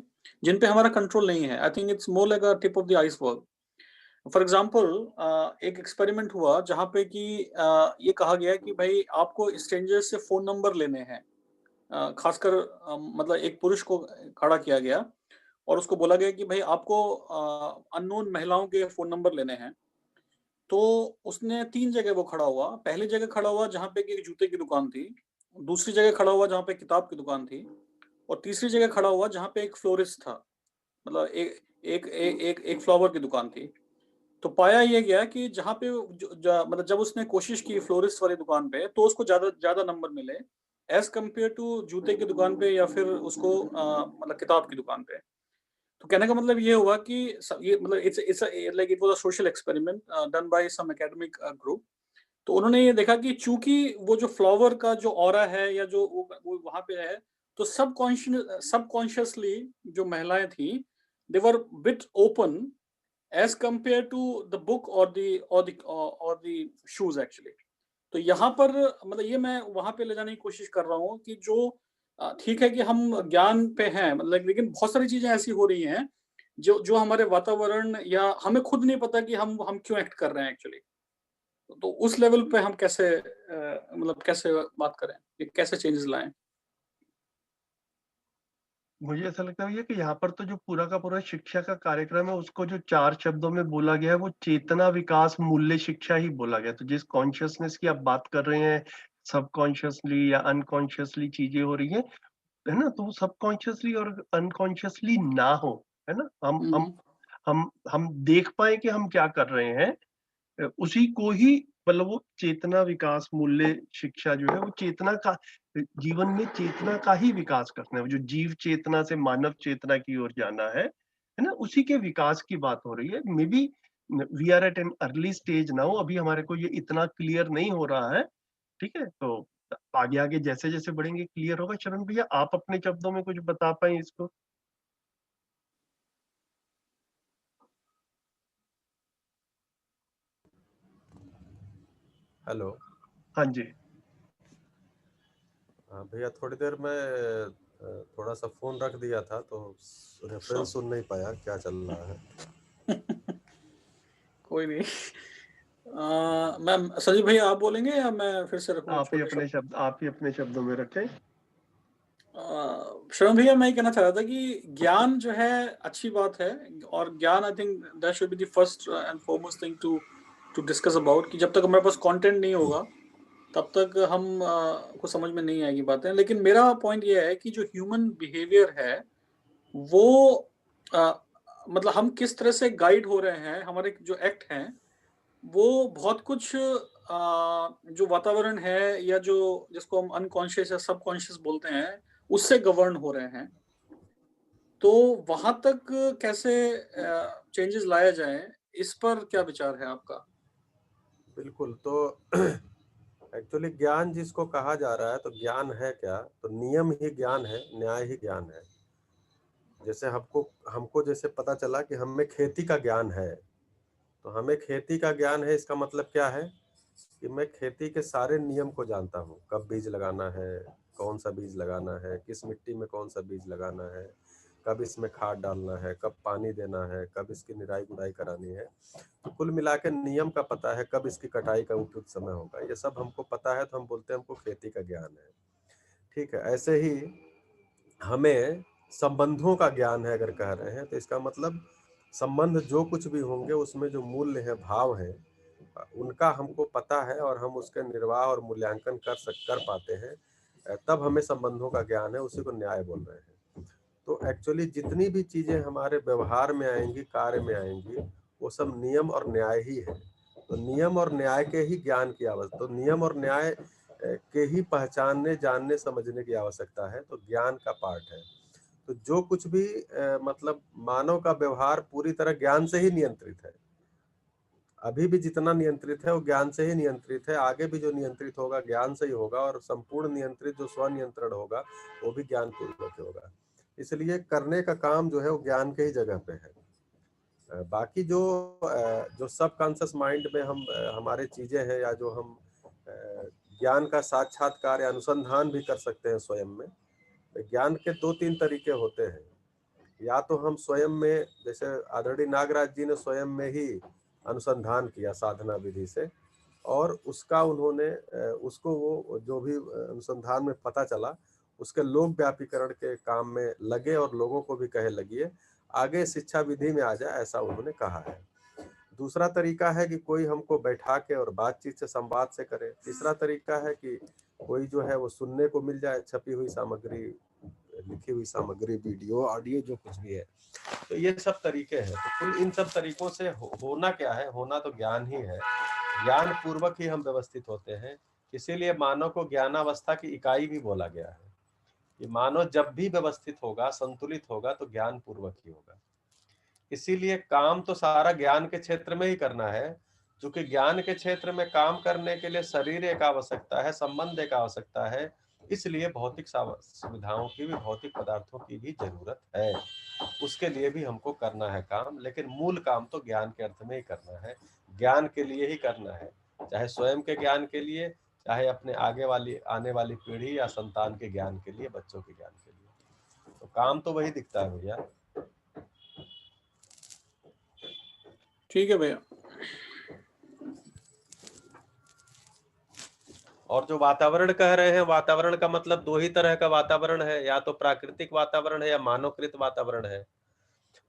जिन पे हमारा कंट्रोल नहीं है। I think it's more like a tip of the iceberg. For example, एक एक्सपेरिमेंट हुआ जहाँ पे कि ये कहा गया कि भाई आपको स्ट्रेंजर से फोन नंबर लेने हैं। खासकर मतलब एक पुरुष को खड़ा किया गया और उसको बोला गया कि भाई आपको अननोन महिलाओं के फोन नंबर लेने हैं। तो उसने 3 जगह वो खड़ा हुआ। पहली जगह खड़ा हुआ जहाँ पे कि एक जूते की दुकान थी, दूसरी जगह खड़ा हुआ जहाँ पे किताब की दुकान थी, और तीसरी जगह खड़ा हुआ जहाँ पे एक फ्लोरिस्ट था, मतलब एक फ्लावर की दुकान थी। तो पाया ये गया कि जहाँ पे मतलब जब उसने कोशिश की फ्लोरिस्ट वाली दुकान पे, तो उसको ज्यादा ज्यादा नंबर मिले एज कम्पेयर टू जूते की दुकान पे या फिर उसको मतलब किताब की दुकान पे। तो कहने का मतलब ये हुआ कि ये मतलब it's like it was a social experiment done by some academic group. तो उन्होंने ये देखा कि चूंकि वो जो फ्लावर का जो ऑरा है या जो वो वहां पे है, तो सबकॉन्शियसली जो महिलाएं थी, they were bit open as compared to the book और द शूज एक्चुअली। तो यहाँ पर मतलब ये मैं वहां पे ले जाने की कोशिश कर रहा हूँ कि जो ठीक है कि हम ज्ञान पे हैं, मतलब लेकिन बहुत सारी चीजें ऐसी हो रही हैं जो जो हमारे वातावरण या हमें खुद नहीं पता कि हम क्यों एक्ट कर रहे हैं एक्चुअली। तो उस लेवल पे हम कैसे मतलब कैसे बात करें, कि कैसे चेंजेस लाएं? मुझे ऐसा लगता है भैया कि यहाँ पर तो जो पूरा का पूरा शिक्षा का कार्यक्रम है, उसको जो 4 शब्दों में बोला गया है, वो चेतना, विकास, मूल्य शिक्षा ही बोला गया है। तो जिस कॉन्शियसनेस की आप बात कर रहे हैं, सबकॉन्शियसली या अनकॉन्शियसली चीज़ें हो रही हैं, है ना? तो वो सबकॉन्शियसली और अनकॉन्शियसली ना हो, है ना? हुँ, हम देख पाएँ कि हम क्या कर रहे हैं, उसी को ही मतलब वो चेतना, विकास, मूल्य शिक्षा जो है वो चेतना का, जीवन में चेतना का ही विकास करना है। वो जो जीव चेतना से मानव चेतना की ओर जाना है ना? उसी के विकास की बात हो रही है। Maybe we are at an early stage now, अभी हमारे को ये इतना क्लियर नहीं हो रहा है, ठीक है? तो आगे-आगे जैसे-जैसे बढ़ेंगे क्लियर होगा। शरण भैया, आप अपने शब्दों में कुछ बता पाएँ इसको? हेलो। हाँ जी। हाँ भैया, थोड़ी देर में थोड़ा सा फोन रख दिया था तो रेफरेंस सुन नहीं पाया क्या चल रहा है। कोई नहीं। मैम संजीव भैया आप बोलेंगे या मैं फिर से रखूँ छोटे शब्द? आप ही अपने शब्दों में रखें। श्रवण भैया मैं ये कहना चाह रहा था कि ज्ञान जो है अच्छी बात है, और ज्ञान I think that should be the first and foremost thing to discuss about, कि जब तक हमारे पास कंटेंट नहीं होगा तब तक हम को समझ में नहीं आएगी बातें। लेकिन मेरा पॉइंट ये है कि जो ह्यूमन बिहेवियर है वो अ, मतलब हम किस तरह से गाइड हो रहे हैं, हमारे जो एक्ट हैं वो बहुत कुछ जो वातावरण है या जो जिसको हम अनकॉन्शियस या सबकॉन्शियस बोलते हैं उससे गवर्न हो रहे हैं। तो वहां तक कैसे चेंजेस लाया जाए, इस पर क्या विचार है आपका? बिल्कुल। तो एक्चुअली ज्ञान जिसको कहा जा रहा है, तो ज्ञान है क्या? तो नियम ही ज्ञान है, न्याय ही ज्ञान है। जैसे हमको हमको जैसे पता चला कि हमें खेती का ज्ञान है, तो हमें खेती का ज्ञान है, इसका मतलब क्या है कि मैं खेती के सारे नियम को जानता हूँ। कब बीज लगाना है, कौन सा बीज लगाना है, किस मिट्टी में कौन सा बीज लगाना है, कब इसमें खाद डालना है, कब पानी देना है, कब इसकी निराई गुड़ाई करानी है। तो कुल मिला के नियम का पता है, कब इसकी कटाई का उपयुक्त समय होगा, ये सब हमको पता है, तो हम बोलते हैं हमको खेती का ज्ञान है। ठीक है। ऐसे ही हमें संबंधों का ज्ञान है अगर कह रहे हैं, तो इसका मतलब संबंध जो कुछ भी होंगे उसमें जो मूल्य है, भाव है, उनका हमको पता है और हम उसके निर्वाह और मूल्यांकन कर पाते हैं, तब हमें संबंधों का ज्ञान है, उसी को न्याय बोल रहे हैं। तो एक्चुअली जितनी भी चीजें हमारे व्यवहार में आएंगी, कार्य में आएंगी, वो सब नियम और न्याय ही है। तो नियम और न्याय के ही ज्ञान की आवश्यकता, तो नियम और न्याय के ही पहचानने, जानने, समझने की आवश्यकता है, तो ज्ञान का पार्ट है। तो जो कुछ भी मतलब मानव का व्यवहार पूरी तरह ज्ञान से ही नियंत्रित है। अभी भी जितना नियंत्रित है वो ज्ञान से ही नियंत्रित है, आगे भी जो नियंत्रित होगा ज्ञान से ही होगा, और संपूर्ण नियंत्रित जो स्वनियंत्रण होगा वो भी ज्ञान पूर्वक होगा। इसलिए करने का काम जो है वो ज्ञान के ही जगह पे है। बाकी जो सबकॉन्शियस माइंड में हम हमारे चीजें हैं, या जो हम ज्ञान का साक्षात्कार या अनुसंधान भी कर सकते हैं स्वयं में। ज्ञान के 2-3 तरीके होते हैं। या तो हम स्वयं में, जैसे आदरणीय नागराज जी ने स्वयं में ही अनुसंधान किया साधना विधि से, और उसका उन्होंने उसको वो जो भी अनुसंधान में पता चला उसके लोक व्यापीकरण के काम में लगे, और लोगों को भी कहे लगिए, आगे शिक्षा विधि में आ जाए, ऐसा उन्होंने कहा है। दूसरा तरीका है कि कोई हमको बैठा के और बातचीत से, संवाद से करे। तीसरा तरीका है कि कोई जो है वो सुनने को मिल जाए, छपी हुई सामग्री, लिखी हुई सामग्री, वीडियो, ऑडियो, जो कुछ भी है। तो ये सब तरीके हैं। तो कुल इन सब तरीकों से होना क्या है? होना तो ज्ञान ही है। ज्ञान पूर्वक ही हम व्यवस्थित होते हैं। इसीलिए मानव को ज्ञानावस्था की इकाई भी बोला गया है कि मानव जब भी व्यवस्थित होगा, संतुलित होगा, तो ज्ञान पूर्वक ही होगा। इसीलिए काम तो सारा ज्ञान के क्षेत्र में ही करना है, क्योंकि ज्ञान के क्षेत्र में काम करने के लिए शरीर एक आवश्यकता है, संबंध एक आवश्यकता है, इसलिए भौतिक सुविधाओं की भी, भौतिक पदार्थों की भी जरूरत है। उसके लिए भी हमको करना है काम, लेकिन मूल काम तो ज्ञान के अर्थ में ही करना है, ज्ञान के लिए ही करना है, चाहे स्वयं के ज्ञान के लिए, चाहे अपने आने वाली पीढ़ी या संतान के ज्ञान के लिए, बच्चों के ज्ञान के लिए। तो काम तो वही दिखता है भैया। ठीक है भैया। और जो वातावरण कह रहे हैं, वातावरण का मतलब दो ही तरह का वातावरण है, या तो प्राकृतिक वातावरण है या मानवकृत वातावरण है।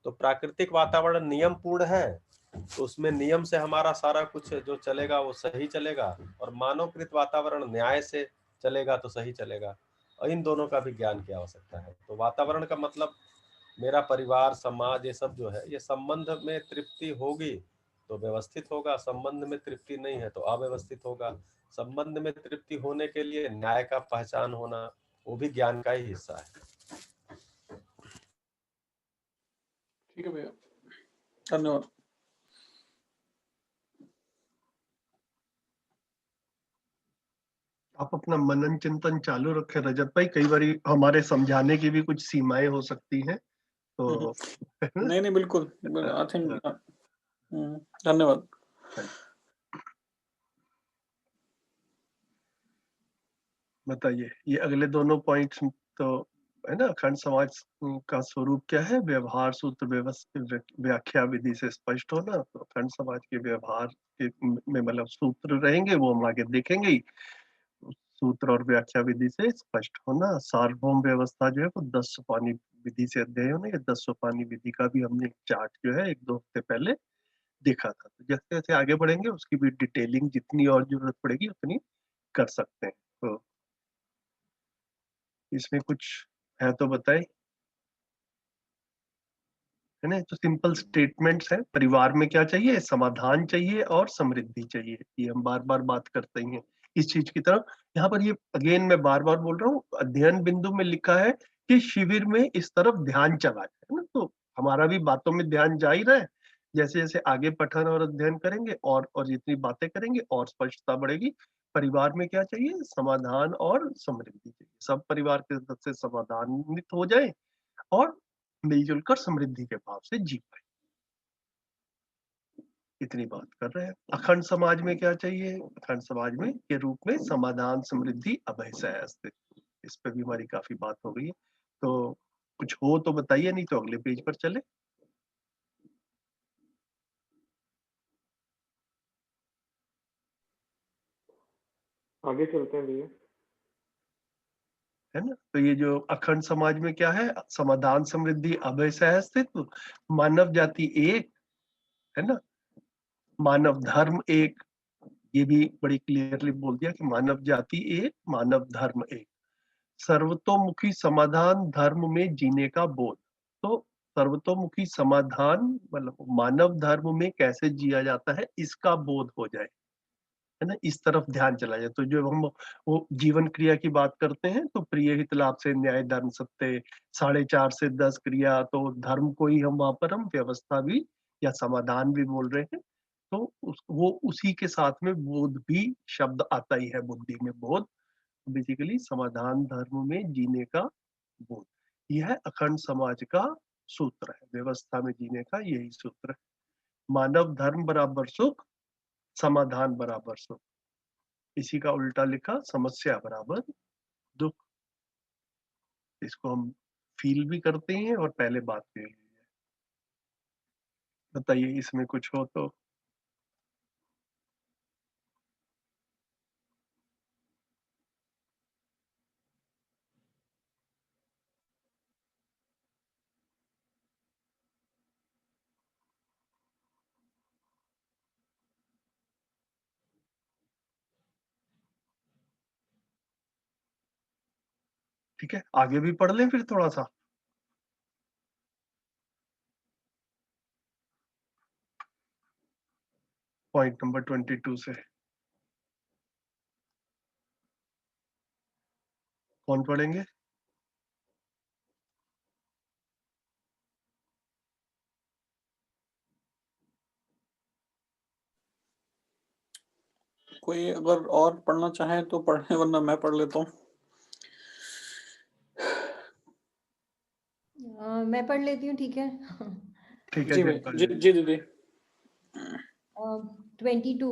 तो प्राकृतिक वातावरण नियम पूर्ण है, तो उसमें नियम से हमारा सारा कुछ जो चलेगा वो सही चलेगा, और मानवकृत वातावरण न्याय से चलेगा तो सही चलेगा। और इन दोनों का भी ज्ञान की आवश्यकता है। तो वातावरण का मतलब मेरा परिवार, समाज, ये सब जो है, ये संबंध में तृप्ति होगी तो व्यवस्थित होगा, संबंध में तृप्ति नहीं है तो अव्यवस्थित होगा। संबंध में तृप्ति होने के लिए न्याय का पहचान होना, वो भी ज्ञान का ही हिस्सा है। ठीक है भैया, धन्यवाद। आप अपना मनन चिंतन चालू रखें रजत भाई, कई बार हमारे समझाने की भी कुछ सीमाएं हो सकती हैं, तो नहीं बिल्कुल, आई थिंक धन्यवाद। बताइए, ये अगले दोनों पॉइंट्स तो है ना, अखंड समाज का स्वरूप क्या है, व्यवहार सूत्र व्याख्या विधि से स्पष्ट होना। तो अखंड समाज के व्यवहार के में मतलब सूत्र रहेंगे, वो हम आगे देखेंगे ही। सूत्र और व्याख्या विधि से स्पष्ट होना। सार्वभौम व्यवस्था जो है वो 10 सोपानी विधि से अध्ययन होना। ये 10 सोपानी विधि का भी हमने एक चार्ट जो है 1-2 हफ्ते पहले देखा था। तो जैसे जैसे आगे बढ़ेंगे उसकी भी डिटेलिंग जितनी और जरूरत पड़ेगी उतनी कर सकते हैं। तो इसमें कुछ है तो बताएं, है ना। तो सिंपल स्टेटमेंट्स हैं। परिवार में क्या चाहिए, समाधान चाहिए और समृद्धि चाहिए। ये हम बार बार बात करते ही हैं इस चीज की तरफ। यहाँ पर ये अगेन मैं बार बार बोल रहा हूँ, अध्ययन बिंदु में लिखा है कि शिविर में इस तरफ ध्यान चला है ना। तो हमारा भी बातों में ध्यान जा ही रहा है। जैसे जैसे आगे पठन और अध्ययन करेंगे और जितनी बातें करेंगे और स्पष्टता बढ़ेगी। परिवार में क्या चाहिए, समाधान और समृद्धि चाहिए। सब परिवार के सदस्य समाधानित हो जाए और मिलजुल कर समृद्धि के भाव से जी पाए, इतनी बात कर रहे हैं। अखंड समाज में क्या चाहिए, अखंड समाज में के रूप में समाधान, समृद्धि, अभय से अस्तित्व। इस पे भी हमारी काफी बात हो गई है। तो कुछ हो तो बताइए, नहीं तो अगले पेज पर चले। आगे चलते हैं भैया। है ना। तो ये जो अखंड समाज में क्या है, समाधान, समृद्धि, अभय से अस्तित्व, मानव जाति एक, है ना, मानव धर्म एक। ये भी बड़ी क्लियरली बोल दिया कि मानव जाति एक, मानव धर्म एक। सर्वतोमुखी समाधान, धर्म में जीने का बोध। तो सर्वतोमुखी समाधान मतलब मानव धर्म में कैसे जिया जाता है इसका बोध हो जाए, है ना, इस तरफ ध्यान चला जाए। तो जो हम वो जीवन क्रिया की बात करते हैं, तो प्रिय हित लाभ से न्याय धर्म सत्य, 4.5 से 10 क्रिया, तो धर्म को ही हम वहां पर हम व्यवस्था भी या समाधान भी बोल रहे हैं। तो वो उसी के साथ में बोध भी शब्द आता ही है, बुद्धि में बोध। बेसिकली समाधान, धर्म में जीने का बोध, यह है अखंड समाज का सूत्र है। व्यवस्था में जीने का यही सूत्र है। मानव धर्म बराबर सुख, समाधान बराबर सुख। इसी का उल्टा लिखा, समस्या बराबर दुख। इसको हम फील भी करते हैं और पहले बात भी हुई है। बताइए इसमें कुछ हो तो। ठीक है, आगे भी पढ़ लें फिर थोड़ा सा। पॉइंट नंबर 22 से कौन पढ़ेंगे? कोई अगर और पढ़ना चाहे तो पढ़े, वरना मैं पढ़ लेता हूँ। मैं पढ़ लेती हूँ, ठीक है। ठीक है जी जी, भाई, जी दीदी। 22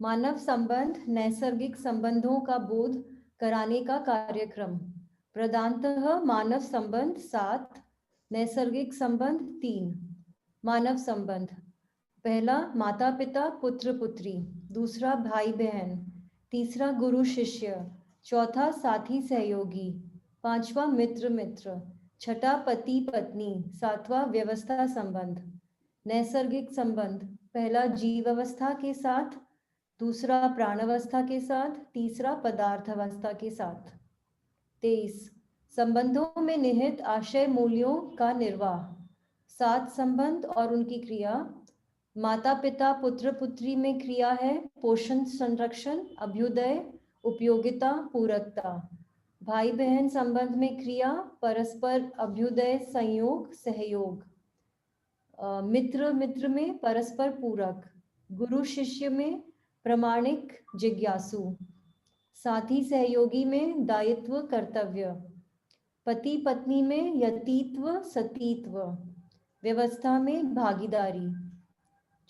मानव संबंध नैसर्गिक संबंधों का बोध कराने का कार्यक्रम। प्रधानतः मानव संबंध 7, नैसर्गिक संबंध 3। मानव संबंध, पहला माता पिता पुत्र पुत्री, दूसरा भाई बहन, तीसरा गुरु शिष्य, चौथा साथी सहयोगी, पांचवा मित्र मित्र, छठा पति पत्नी, सातवां व्यवस्था संबंध। नैसर्गिक संबंध, पहला जीवावस्था के साथ, दूसरा प्राणावस्था के साथ, तीसरा पदार्थावस्था के साथ। 23 संबंधों में निहित आशय मूल्यों का निर्वाह। 7 संबंध और उनकी क्रिया। माता पिता पुत्र पुत्री में क्रिया है पोषण संरक्षण अभ्युदय उपयोगिता पूरकता। भाई बहन संबंध में क्रिया परस्पर अभ्युदय संयोग सहयोग। मित्र मित्र में परस्पर पूरक। गुरु शिष्य में प्रामाणिक जिज्ञासु। साथी सहयोगी में दायित्व कर्तव्य। पति पत्नी में यतित्व सतीत्व। व्यवस्था में भागीदारी।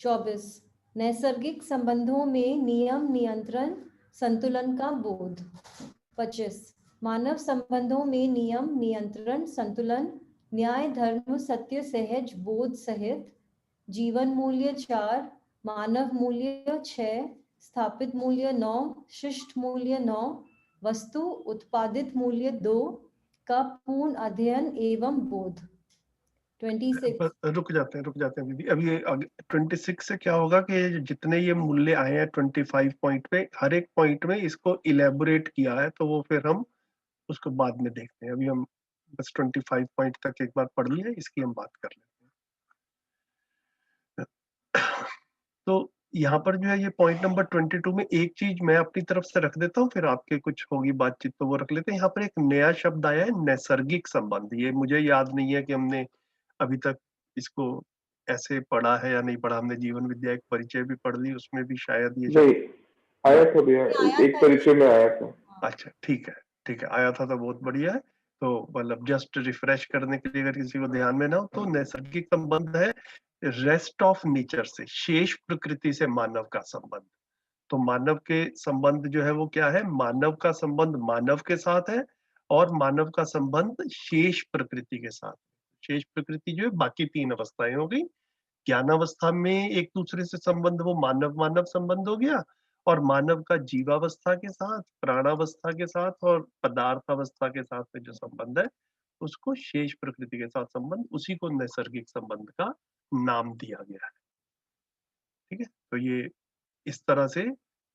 24 नैसर्गिक संबंधों में नियम नियंत्रण संतुलन का बोध। 25 मानव संबंधों में नियम नियंत्रण संतुलन न्याय धर्म सत्य सहज बोध सहित। जीवन मूल्य 4, मानव मूल्य 6, स्थापित मूल्य 9, शिष्ट मूल्य 9, वस्तु उत्पादित मूल्य 2 का पूर्ण अध्ययन एवं बोध। 26 रुक जाते हैं दीदी। अब ये 26 से क्या होगा कि जितने ये मूल्य आए हैं 25 पॉइंट पे, हर एक पॉइंट में इसको इलेबोरेट किया है, तो वो फिर हम उसको बाद में देखते हैं। अभी हम बस 25 पॉइंट तक एक बार पढ़ लिए, इसकी हम बात कर लेते हैं। तो यहाँ पर जो है ये पॉइंट नंबर 22 में एक चीज मैं अपनी तरफ से रख देता हूँ, फिर आपके कुछ होगी बातचीत तो वो रख लेते हैं। यहाँ पर एक नया शब्द आया है नैसर्गिक संबंध। ये मुझे याद नहीं है कि हमने अभी तक इसको ऐसे पढ़ा है या नहीं पढ़ा। हमने जीवन विद्या एक परिचय भी पढ़ ली, उसमें भी शायद ये नहीं आया था भैया, एक परिचय में आया था। अच्छा ठीक है आया था तो बहुत बढ़िया है। तो मतलब जस्ट रिफ्रेश करने के लिए, अगर किसी को ध्यान में ना हो, तो नैसर्गिक संबंध है रेस्ट ऑफ नेचर से, शेष प्रकृति से मानव का संबंध। तो मानव के संबंध जो है वो क्या है, मानव का संबंध मानव के साथ है और मानव का संबंध शेष प्रकृति के साथ। शेष प्रकृति जो है बाकी 3 अवस्थाएं हो गई। ज्ञानावस्था में एक दूसरे से संबंध वो मानव मानव संबंध हो गया, और मानव का जीवावस्था के साथ, प्राणावस्था के साथ और पदार्थावस्था के साथ में जो संबंध है उसको शेष प्रकृति के साथ संबंध, उसी को नैसर्गिक संबंध का नाम दिया गया है। ठीक है, तो ये इस तरह से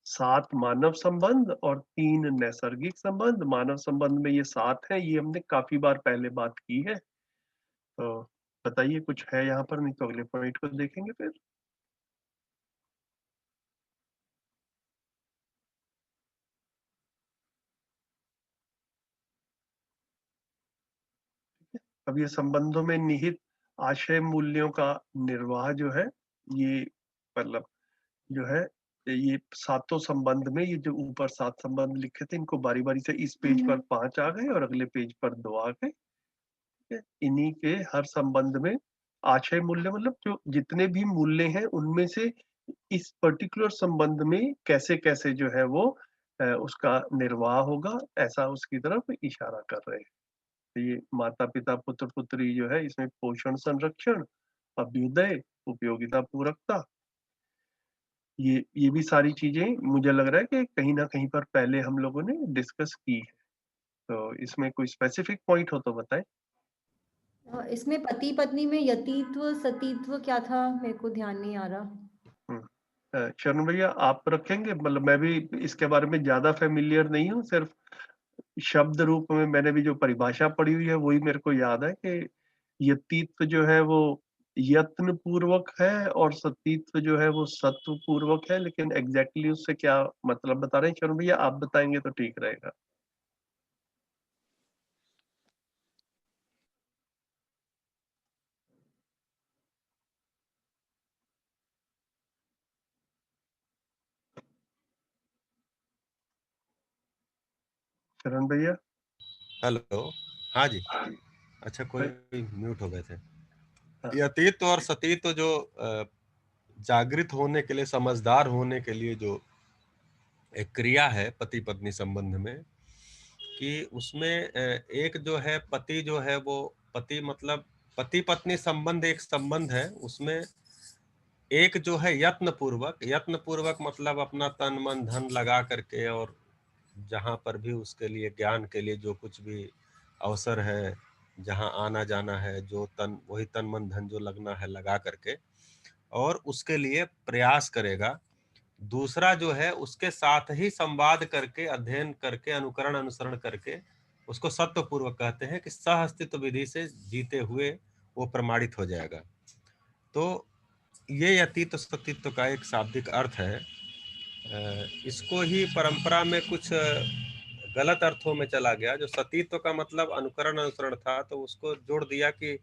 7 मानव संबंध और 3 नैसर्गिक संबंध। मानव संबंध में ये 7 है, ये हमने काफी बार पहले बात की है। तो बताइए कुछ है यहाँ पर, नहीं तो अगले पॉइंट को देखेंगे फिर। अब ये संबंधों में निहित आशय मूल्यों का निर्वाह जो है, ये मतलब जो है ये 7 संबंध में, ये जो ऊपर 7 संबंध लिखे थे, इनको बारी बारी से इस पेज पर 5 आ गए और अगले पेज पर 2 आ गए। इन्हीं के हर संबंध में आशय मूल्य, मतलब जो जितने भी मूल्य हैं उनमें से इस पर्टिकुलर संबंध में कैसे कैसे जो है वो उसका निर्वाह होगा, ऐसा उसकी तरफ इशारा कर रहे हैं। तो ये माता पिता पुत्र पुत्री जो है, इसमें पोषण संरक्षण अभ्युदय उपयोगिता पूरकता, ये भी सारी चीजें मुझे लग रहा है कि कहीं ना कहीं पर पहले हम लोगों ने डिस्कस की है। तो इसमें कोई स्पेसिफिक पॉइंट हो तो बताएं। इसमें पति पत्नी में यतित्व सतीत्व क्या था, मेरे को ध्यान नहीं आ रहा। शरण भैया आप रखेंगे? मतलब मैं भी इसके बारे में ज्यादा फेमिलियर नहीं हूँ, सिर्फ शब्द रूप में मैंने भी जो परिभाषा पढ़ी हुई है वही मेरे को याद है कि यतित्व जो है वो यत्न पूर्वक है और सतीत्व जो है वो सत्व पूर्वक है। लेकिन एग्जैक्टली उससे क्या मतलब बता रहे हैं शरण भैया, आप बताएंगे तो ठीक रहेगा। शरण भैया। हेलो, हाँ जी। अच्छा, कोई म्यूट हो गए थे। यतीत्व और सतीत्व जो जागृत होने के लिए, समझदार होने के लिए जो एक क्रिया है पति पत्नी संबंध में, कि उसमें एक जो है पति जो है वो, पति मतलब पति पत्नी संबंध एक संबंध है, उसमें एक जो है यत्न पूर्वक मतलब अपना तन मन धन लगा करके, और जहां पर भी उसके लिए ज्ञान के लिए जो कुछ भी अवसर है, जहां आना जाना है, जो वही तन मन धन जो लगना है लगा करके, और उसके लिए प्रयास करेगा। दूसरा जो है उसके साथ ही संवाद करके, अध्ययन करके, अनुकरण अनुसरण करके, उसको सत्व पूर्वक कहते हैं कि सह अस्तित्व विधि से जीते हुए वो प्रमाणित हो जाएगा। तो ये यतीत सतीत्व का एक शाब्दिक अर्थ है। इसको ही परंपरा में कुछ गलत अर्थों में चला गया। जो सतीत्व का मतलब अनुकरण अनुसरण था, तो उसको जोड़ दिया कि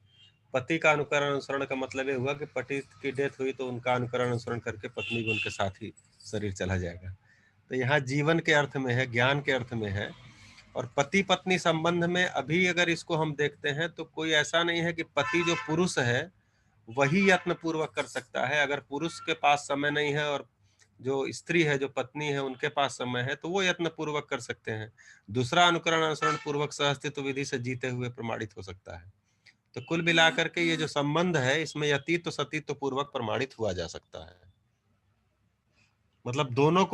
पति का अनुकरण अनुसरण का मतलब ये हुआ कि पति की डेथ हुई तो उनका अनुकरण अनुसरण करके पत्नी भी उनके साथ ही शरीर चला जाएगा। तो यहाँ जीवन के अर्थ में है, ज्ञान के अर्थ में है। और पति पत्नी संबंध में अभी अगर इसको हम देखते हैं तो कोई ऐसा नहीं है कि पति जो पुरुष है वही यत्न पूर्वक कर सकता है। अगर पुरुष के पास समय नहीं है और जो स्त्री है, जो पत्नी है, उनके पास समय है, तो वो यत्न पूर्वक कर सकते हैं। दूसरा अनुकरण अनुसरण पूर्वक सहअस्तित्व विधि से जीते हुए प्रमाणित हो सकता है। तो कुल मिलाकर के ये जो संबंध है, इसमें यतीत्व सतीत्व पूर्वक प्रमाणित हुआ जा सकता है। मतलब दोनों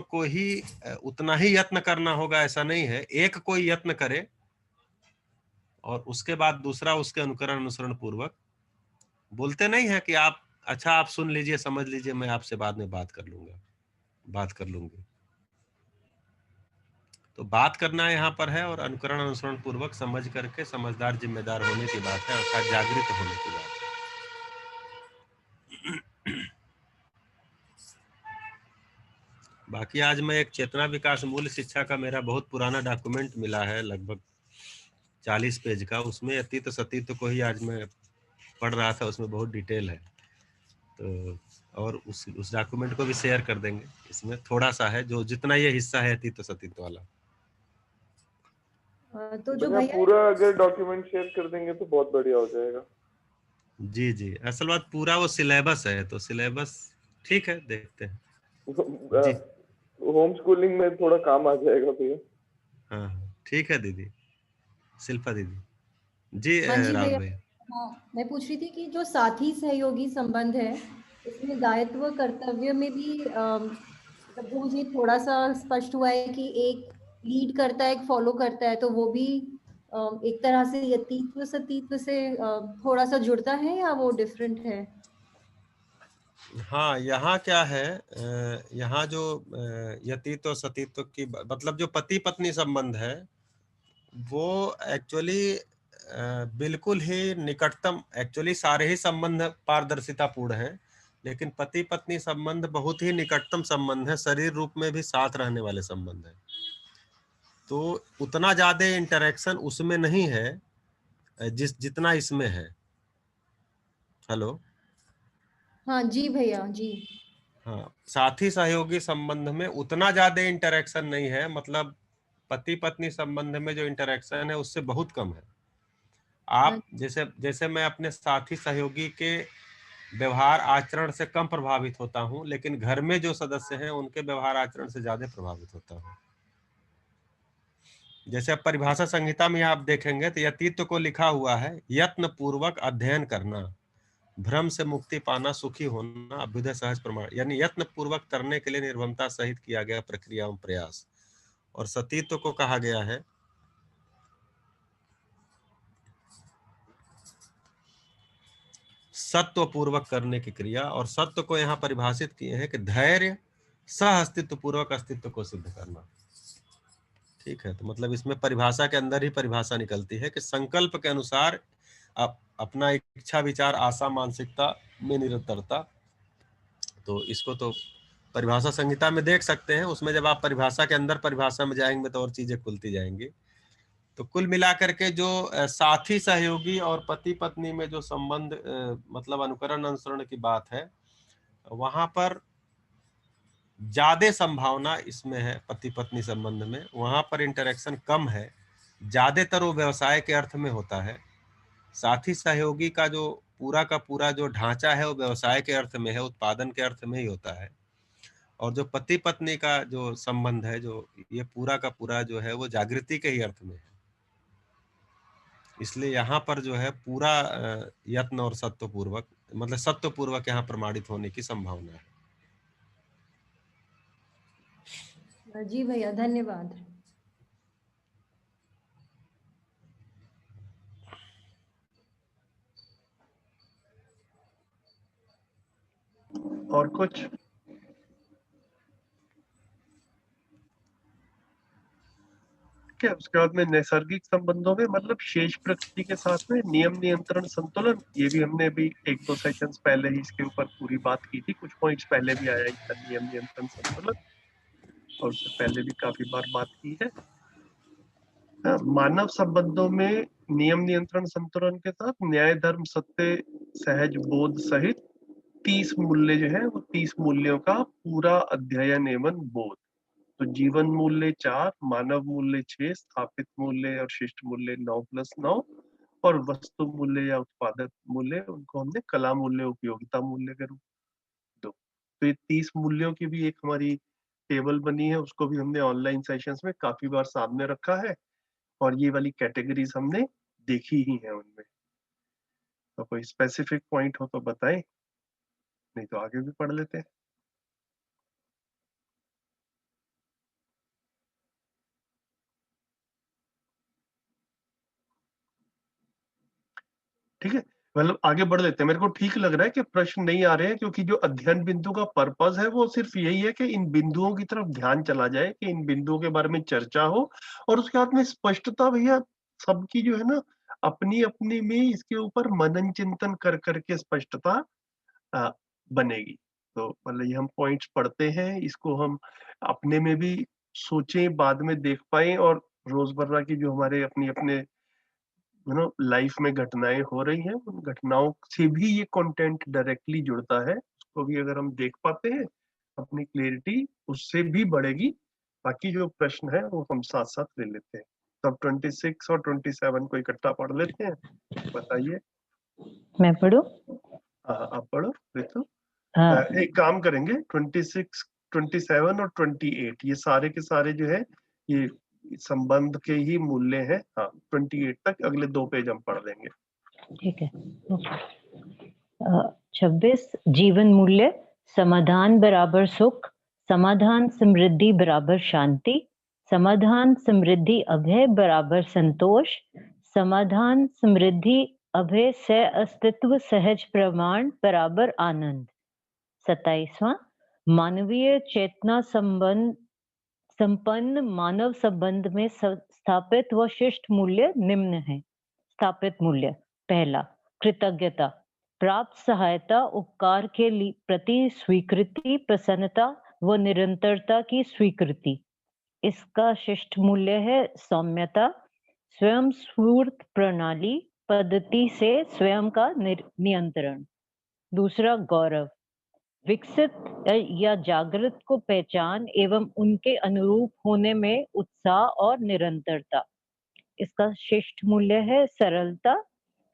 को ही उतना ही यत्न करना होगा, ऐसा नहीं है। एक कोई यत्न करे और उसके बाद दूसरा उसके अनुकरण अनुसरण पूर्वक। बोलते नहीं है कि आप अच्छा आप सुन लीजिए, समझ लीजिए, मैं आपसे बाद में बात कर लूंगी। तो बात करना यहाँ पर है, और अनुकरण अनुसरण पूर्वक समझ करके समझदार जिम्मेदार होने की बात है, अर्थात जागृत होने की बात है। बाकी आज मैं एक चेतना विकास मूल शिक्षा का मेरा बहुत पुराना डॉक्यूमेंट मिला है, लगभग 40 पेज का। उसमें यतीत सतीत्व को ही आज मैं पढ़ रहा था, उसमें बहुत डिटेल है। तो और उस डॉक्यूमेंट को भी शेयर कर देंगे। इसमें थोड़ा सा है, जो जितना ये हिस्सा है यतीत सतीत्व वाला। तो जो भैया पूरा अगर डॉक्यूमेंट शेयर कर देंगे तो बहुत बढ़िया हो जाएगा। जी जी, असल बात पूरा वो सिलेबस है, तो सिलेबस ठीक है, देखते हैं जी। होम स्कूलिंग में थोड़ा काम आ जाएगा भैया। हाँ ठीक है दीदी, शिल्पा दीदी जी। हाँ जी राहुल भैया, भैया, हाँ मैं पूछ रही थी कि जो साथी सहयोगी संबंध है, इसमें दायित्व कर्तव्य में भी मतलब जो मुझे थोड़ा सा स्पष्ट हुआ है कि एक लीड करता है, एक फॉलो करता है, तो वो भी एक तरह से यतीत्व सतीत्व से थोड़ा सा जुड़ता है, या वो डिफरेंट है? हाँ यहाँ क्या है, यहाँ जो यतीत्व और सतीत्व की मतलब जो पति पत्नी संबंध है, वो एक्चुअली बिल्कुल ही निकटतम, एक्चुअली सारे ही संबंध पारदर्शिता पूर्ण है, लेकिन पति पत्नी संबंध बहुत ही निकटतम संबंध है, शरीर रूप में भी साथ रहने वाले संबंध है। तो उतना ज्यादा इंटरेक्शन उसमें नहीं है जितना इसमें है। हेलो, हाँ जी भैया जी। हाँ, साथी सहयोगी संबंध में उतना ज्यादा इंटरेक्शन नहीं है, मतलब पति पत्नी संबंध में जो इंटरेक्शन है उससे बहुत कम है। आप जैसे जैसे मैं अपने साथी सहयोगी के व्यवहार आचरण से कम प्रभावित होता हूं, लेकिन घर में जो सदस्य हैं उनके व्यवहार आचरण से ज्यादा प्रभावित होता हूं। जैसे अब परिभाषा संहिता में आप देखेंगे तो यतीत्व को लिखा हुआ है यत्न पूर्वक अध्ययन करना, भ्रम से मुक्ति पाना, सुखी होना, अभ्युदय सहज प्रमाण, यानी यत्न पूर्वक करने के लिए निर्भमता सहित किया गया प्रक्रिया एवं प्रयास। और सतीत्व को कहा गया है सत्व पूर्वक करने की क्रिया, और सत्व को यहाँ परिभाषित किए हैं कि धैर्य सह अस्तित्व पूर्वक अस्तित्व को सिद्ध करना। ठीक है, तो मतलब इसमें परिभाषा के अंदर ही परिभाषा निकलती है कि संकल्प के अनुसार अपना इच्छा विचार आशा मानसिकता में निरंतरता। तो इसको तो परिभाषा संहिता में देख सकते हैं, उसमें जब आप परिभाषा के अंदर परिभाषा में जाएंगे तो और चीजें खुलती जाएंगी। तो कुल मिलाकर के जो साथी सहयोगी और पति पत्नी में जो संबंध मतलब अनुकरण अनुसरण की बात है, वहां पर ज्यादा संभावना इसमें है पति पत्नी संबंध में, वहां पर इंटरेक्शन कम है, ज्यादातर वो व्यवसाय के अर्थ में होता है। साथी सहयोगी का जो पूरा जो ढांचा है वो व्यवसाय के अर्थ में है, उत्पादन के अर्थ में ही होता है। और जो पति पत्नी का जो संबंध है, जो ये पूरा का पूरा जो है वो जागृति के ही अर्थ में है। इसलिए यहाँ पर जो है पूरा यत्न और सत्व पूर्वक मतलब सत्वपूर्वक यहाँ प्रमाणित होने की संभावना है। जी भैया, धन्यवाद। और कुछ? ठीक है, उसके बाद में नैसर्गिक संबंधों में मतलब शेष प्रकृति के साथ में नियम नियंत्रण संतुलन, ये भी हमने अभी 1-2 सेशंस पहले ही इसके ऊपर पूरी बात की थी, कुछ पॉइंट्स पहले भी आया इसका नियम नियंत्रण संतुलन, और उससे पहले भी काफी बार बात की है। मानव संबंधों में नियम नियंत्रण संतुलन के साथ न्याय धर्म सत्य सहज बोध सहित 30 मूल्य जो है वो 30 मूल्यों का पूरा अध्ययन एवं बोध। तो जीवन मूल्य 4, मानव मूल्य 6, स्थापित मूल्य और शिष्ट मूल्य 9+9, और वस्तु मूल्य या उत्पादक मूल्य उनको हमने कला मूल्य उपयोगिता मूल्य के रूप में दो। तो ये 30 मूल्यों की भी एक हमारी टेबल बनी है, उसको भी हमने ऑनलाइन सेशंस में काफी बार सामने रखा है, और ये वाली कैटेगरीज हमने देखी ही है उनमें। तो कोई स्पेसिफिक पॉइंट हो तो बताएं, नहीं तो आगे भी पढ़ लेते हैं। ठीक है, मतलब आगे बढ़ लेते हैं। मेरे को ठीक लग रहा है कि प्रश्न नहीं आ रहे हैं, क्योंकि जो अध्ययन बिंदु का पर्पस है वो सिर्फ यही है कि इन बिंदुओं की तरफ ध्यान चला जाए, कि इन बिंदुओं के बारे में चर्चा हो, और उसके बाद में स्पष्टता भैया सबकी जो है ना अपनी अपनी में इसके ऊपर मनन चिंतन कर करके स्पष्टता बनेगी। तो मतलब ये हम पॉइंट्स पढ़ते हैं, इसको हम अपने में भी सोचें, बाद में देख पाए, और रोजमर्रा की जो हमारे अपनी अपने लाइफ में घटनाएं हो रही हैं, उन घटनाओं से भी ये कंटेंट डायरेक्टली जुड़ता है। उसको भी अगर हम देख पाते हैं, अपनी क्लैरिटी उससे भी बढ़ेगी। बाकी जो प्रश्न है वो हम साथ साथ ले लेते हैं। तब 26 और 27 को इकट्ठा पढ़ लेते हैं। बताइए। मैं पढ़ूं? हाँ, आप पढ़ो तो। हाँ, एक काम करेंगे, 26, 27 और 28 ये सारे के सारे जो है ये संबंध के ही मूल्य हैं। हाँ, 28 तक अगले 2 पेज हम पढ़ लेंगे। ठीक है। 26 जीवन मूल्य। समाधान बराबर सुख, समाधान समृद्धि बराबर शांति, समाधान समृद्धि अभय बराबर संतोष, समाधान समृद्धि अभय से अस्तित्व सहज प्रमाण बराबर आनंद। 27वां मानवीय चेतना संपन्न मानव संबंध में स्थापित व शिष्ट मूल्य निम्न है। स्थापित मूल्य: पहला, कृतज्ञता, प्राप्त सहायता उपकार के प्रति स्वीकृति, प्रसन्नता व निरंतरता की स्वीकृति। इसका शिष्ट मूल्य है सौम्यता, स्वयं स्फूर्त प्रणाली पद्धति से स्वयं का नियंत्रण। दूसरा, गौरव, विकसित या जागृत को पहचान एवं उनके अनुरूप होने में उत्साह और निरंतरता। इसका शिष्ट मूल्य है सरलता,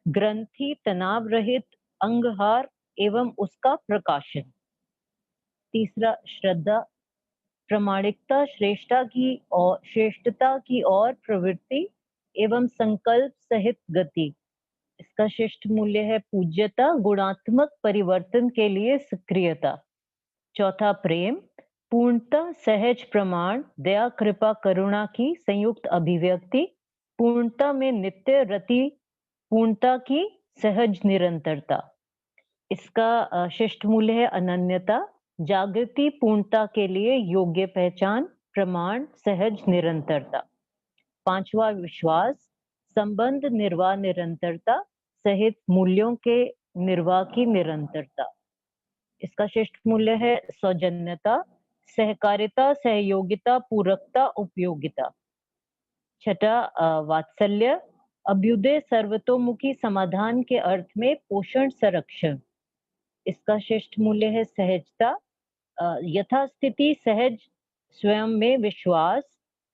ग्रंथि तनाव रहित अंगहार एवं उसका प्रकाशन। तीसरा, श्रद्धा, प्रामाणिकता, श्रेष्ठता की ओर प्रवृत्ति एवं संकल्प सहित गति। इसका शिष्ट मूल्य है पूज्यता, गुणात्मक परिवर्तन के लिए सक्रियता। चौथा, प्रेम, पूर्णता, सहज प्रमाण, दया कृपा करुणा की संयुक्त अभिव्यक्ति, पूर्णता में नित्य रति, पूर्णता की सहज निरंतरता। इसका शिष्ट मूल्य है अनन्यता, जागृति, पूर्णता के लिए योग्य पहचान, प्रमाण, सहज निरंतरता। पांचवा, विश्वास, संबंध निर्वाह निरंतरता सहित मूल्यों के निर्वाह की निरंतरता। इसका शिष्ट मूल्य है सौजन्यता, सहकारिता, सहयोगिता, पूरकता, उपयोगिता। छठा, वात्सल्य, अभ्युदय, सर्वतोमुखी समाधान के अर्थ में पोषण, संरक्षण। इसका शिष्ट मूल्य है सहजता, यथास्थिति, सहज स्वयं में विश्वास,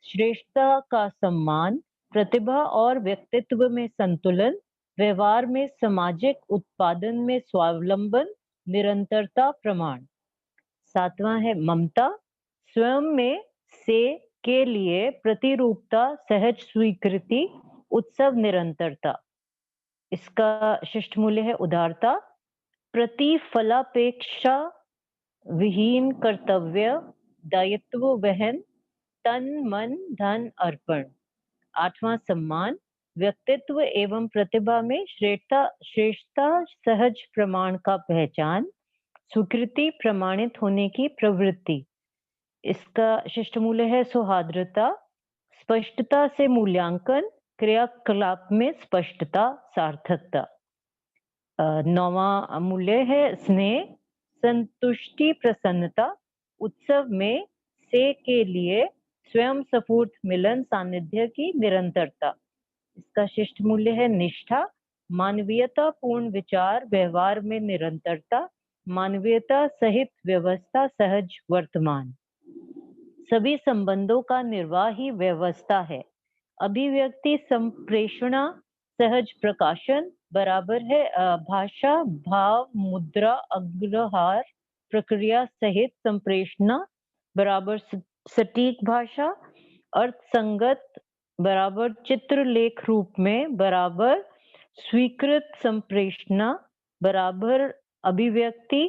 श्रेष्ठता का सम्मान, प्रतिभा और व्यक्तित्व में संतुलन, व्यवहार में सामाजिक, उत्पादन में स्वावलंबन, निरंतरता, प्रमाण। सातवां है ममता, स्वयं में से के लिए प्रतिरूपता, सहज स्वीकृति, उत्सव, निरंतरता। इसका शिष्ट मूल्य है उदारता, प्रतिफलापेक्षा विहीन कर्तव्य दायित्व वहन तन मन धन अर्पण। 8वां सम्मान व्यक्तित्व एवं प्रतिभा में श्रेष्ठता सहज प्रमाण का पहचान स्वीकृति प्रमाणित होने की प्रवृत्ति। इसका शिष्ट मूल्य है सौहार्द्रता स्पष्टता से मूल्यांकन क्रियाकलाप में स्पष्टता सार्थकता। 9वां मूल्य है स्नेह संतुष्टि प्रसन्नता उत्सव में से के लिए स्वयं स्फूर्त मिलन सानिध्य की निरंतरता। इसका शिष्ट मूल्य है निष्ठा मानवीयता पूर्ण विचार व्यवहार में निरंतरता मानवीयता सहित व्यवस्था सहज वर्तमान। सभी संबंधों का निर्वाह ही व्यवस्था है। अभिव्यक्ति संप्रेषणा सहज प्रकाशन बराबर है भाषा भाव मुद्रा अग्रहार प्रक्रिया सहित संप्रेषणा बराबर सटीक भाषा अर्थ संगत बराबर चित्रलेख रूप में बराबर स्वीकृत संप्रेषणा बराबर अभिव्यक्ति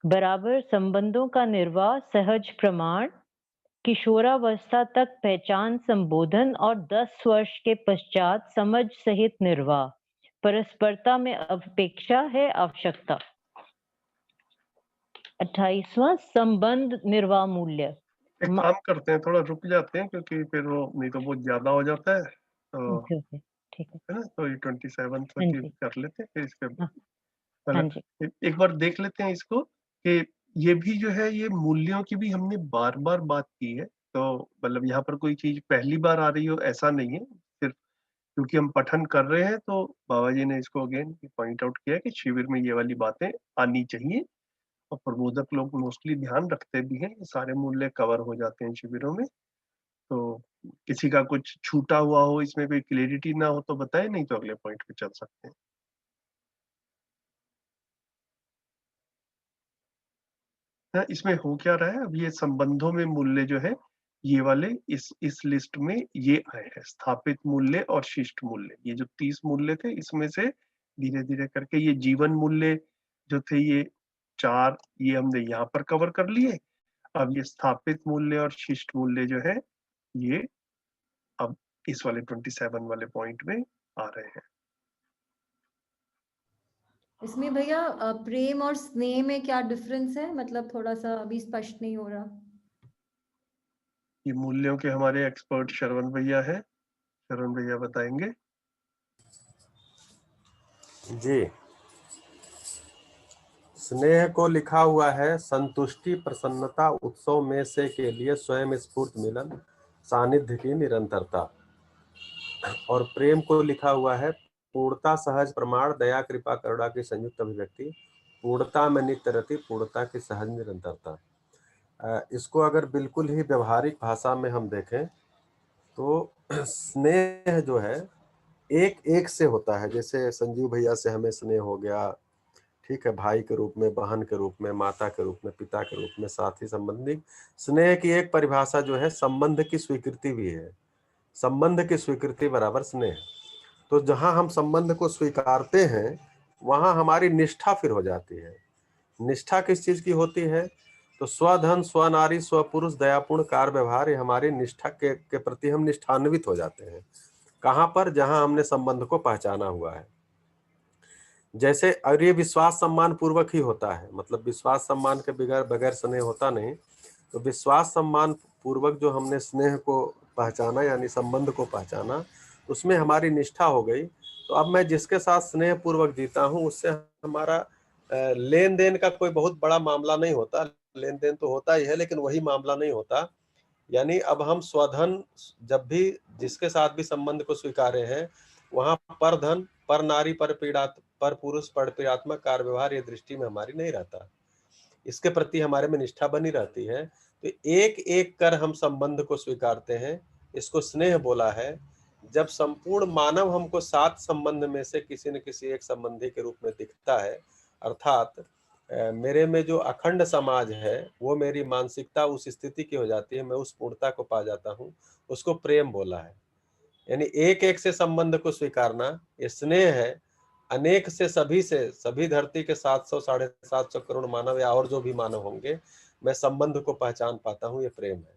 बराबर संबंधों का निर्वाह सहज प्रमाण किशोरावस्था तक पहचान संबोधन और 10 वर्ष के पश्चात समझ सहित निर्वाह परस्परता में अपेक्षा है आवश्यकता। 28वां संबंध निर्वाह मूल्य। एक काम करते हैं थोड़ा रुक जाते हैं क्योंकि फिर वो नहीं तो बहुत ज्यादा हो जाता है तो ओके ठीक है ना। तो ये 27 हाँ तक जी कर लेते हैं फिर इसके हाँ मतलब जी एक बार देख लेते हैं इसको कि ये भी जो है ये मूल्यों की भी हमने बार बार बात की है। तो मतलब यहाँ पर कोई चीज पहली बार आ रही हो ऐसा नहीं है। सिर्फ क्योंकि हम पठन कर रहे हैं तो बाबा जी ने इसको अगेन पॉइंट आउट किया कि शिविर में ये वाली बातें आनी चाहिए और प्रबोधक लोग मोस्टली ध्यान रखते भी हैं। ये सारे मूल्य कवर हो जाते हैं शिविरों में। तो किसी का कुछ छूटा हुआ हो इसमें कोई क्लियरिटी ना हो तो बताए नहीं तो अगले पॉइंट पे चल सकते हैं। इसमें हो क्या रहा है अब ये संबंधों में मूल्य जो है ये वाले इस लिस्ट में ये आए हैं स्थापित मूल्य और शिष्ट मूल्य। ये जो 30 मूल्य थे इसमें से धीरे धीरे करके ये जीवन मूल्य जो थे ये 4 ये हमने यहाँ पर कवर कर लिए। अब ये स्थापित मूल्य और शिष्ट मूल्य जो है ये अब इस वाले 27 वाले पॉइंट में आ रहे हैं। इसमें भैया प्रेम और स्नेह में क्या डिफरेंस है मतलब थोड़ा सा अभी स्पष्ट नहीं हो रहा। ये मूल्यों के हमारे एक्सपर्ट शरवण भैया है। शरवण भैया बताएंगे। जी स्नेह को लिखा हुआ है संतुष्टि प्रसन्नता उत्सव में से के लिए स्वयं स्फूर्त मिलन सानिध्य की निरंतरता। और प्रेम को लिखा हुआ है पूर्णता सहज प्रमाण दया कृपा करुणा की संयुक्त अभिव्यक्ति पूर्णता में नित्य रति पूर्णता की सहज निरंतरता। इसको अगर बिल्कुल ही व्यवहारिक भाषा में हम देखें तो स्नेह जो है एक एक से होता है। जैसे संजीव भैया से हमें स्नेह हो गया ठीक है भाई के रूप में बहन के रूप में माता के रूप में पिता के रूप में साथी संबंधी। स्नेह की एक परिभाषा जो है संबंध की स्वीकृति भी है। संबंध की स्वीकृति बराबर स्नेह। तो जहां हम संबंध को स्वीकारते हैं वहां हमारी निष्ठा फिर हो जाती है। निष्ठा किस चीज की होती है तो स्वधन स्वनारी स्वपुरुष दयापूर्ण कार्य व्यवहार हमारी निष्ठा के प्रति हम निष्ठान्वित हो जाते हैं। कहां पर जहां हमने संबंध को पहचाना हुआ है। जैसे और ये विश्वास सम्मान पूर्वक ही होता है मतलब विश्वास सम्मान के बगैर स्नेह होता नहीं। तो विश्वास सम्मान पूर्वक जो हमने स्नेह को पहचाना यानी संबंध को पहचाना उसमें हमारी निष्ठा हो गई। तो अब मैं जिसके साथ स्नेह पूर्वक जीता हूं उससे हमारा लेन देन का कोई बहुत बड़ा मामला नहीं होता। लेन देन तो होता ही है लेकिन वही मामला नहीं होता। यानी अब हम स्वधन जब भी जिसके साथ भी संबंध को स्वीकारे हैं वहां पर धन पर नारी पर पीड़ा पर पुरुष पर पीड़ात्मक कार्य व्यवहार ये दृष्टि में हमारी नहीं रहता। इसके प्रति हमारे में निष्ठा बनी रहती है। तो एक एक कर हम संबंध को स्वीकारते हैं। इसको स्नेह बोला है। जब संपूर्ण मानव हमको 7 संबंध में से किसी न किसी एक संबंधी के रूप में दिखता है अर्थात मेरे में जो अखंड समाज है वो मेरी मानसिकता उस स्थिति की हो जाती है मैं उस पूर्णता को पा जाता हूँ उसको प्रेम बोला है। यानी एक एक से संबंध को स्वीकारना ये स्नेह है। अनेक से सभी धरती के 700 750 करोड़ मानव या और जो भी मानव होंगे, मैं संबंध को पहचान पाता हूँ, ये प्रेम है।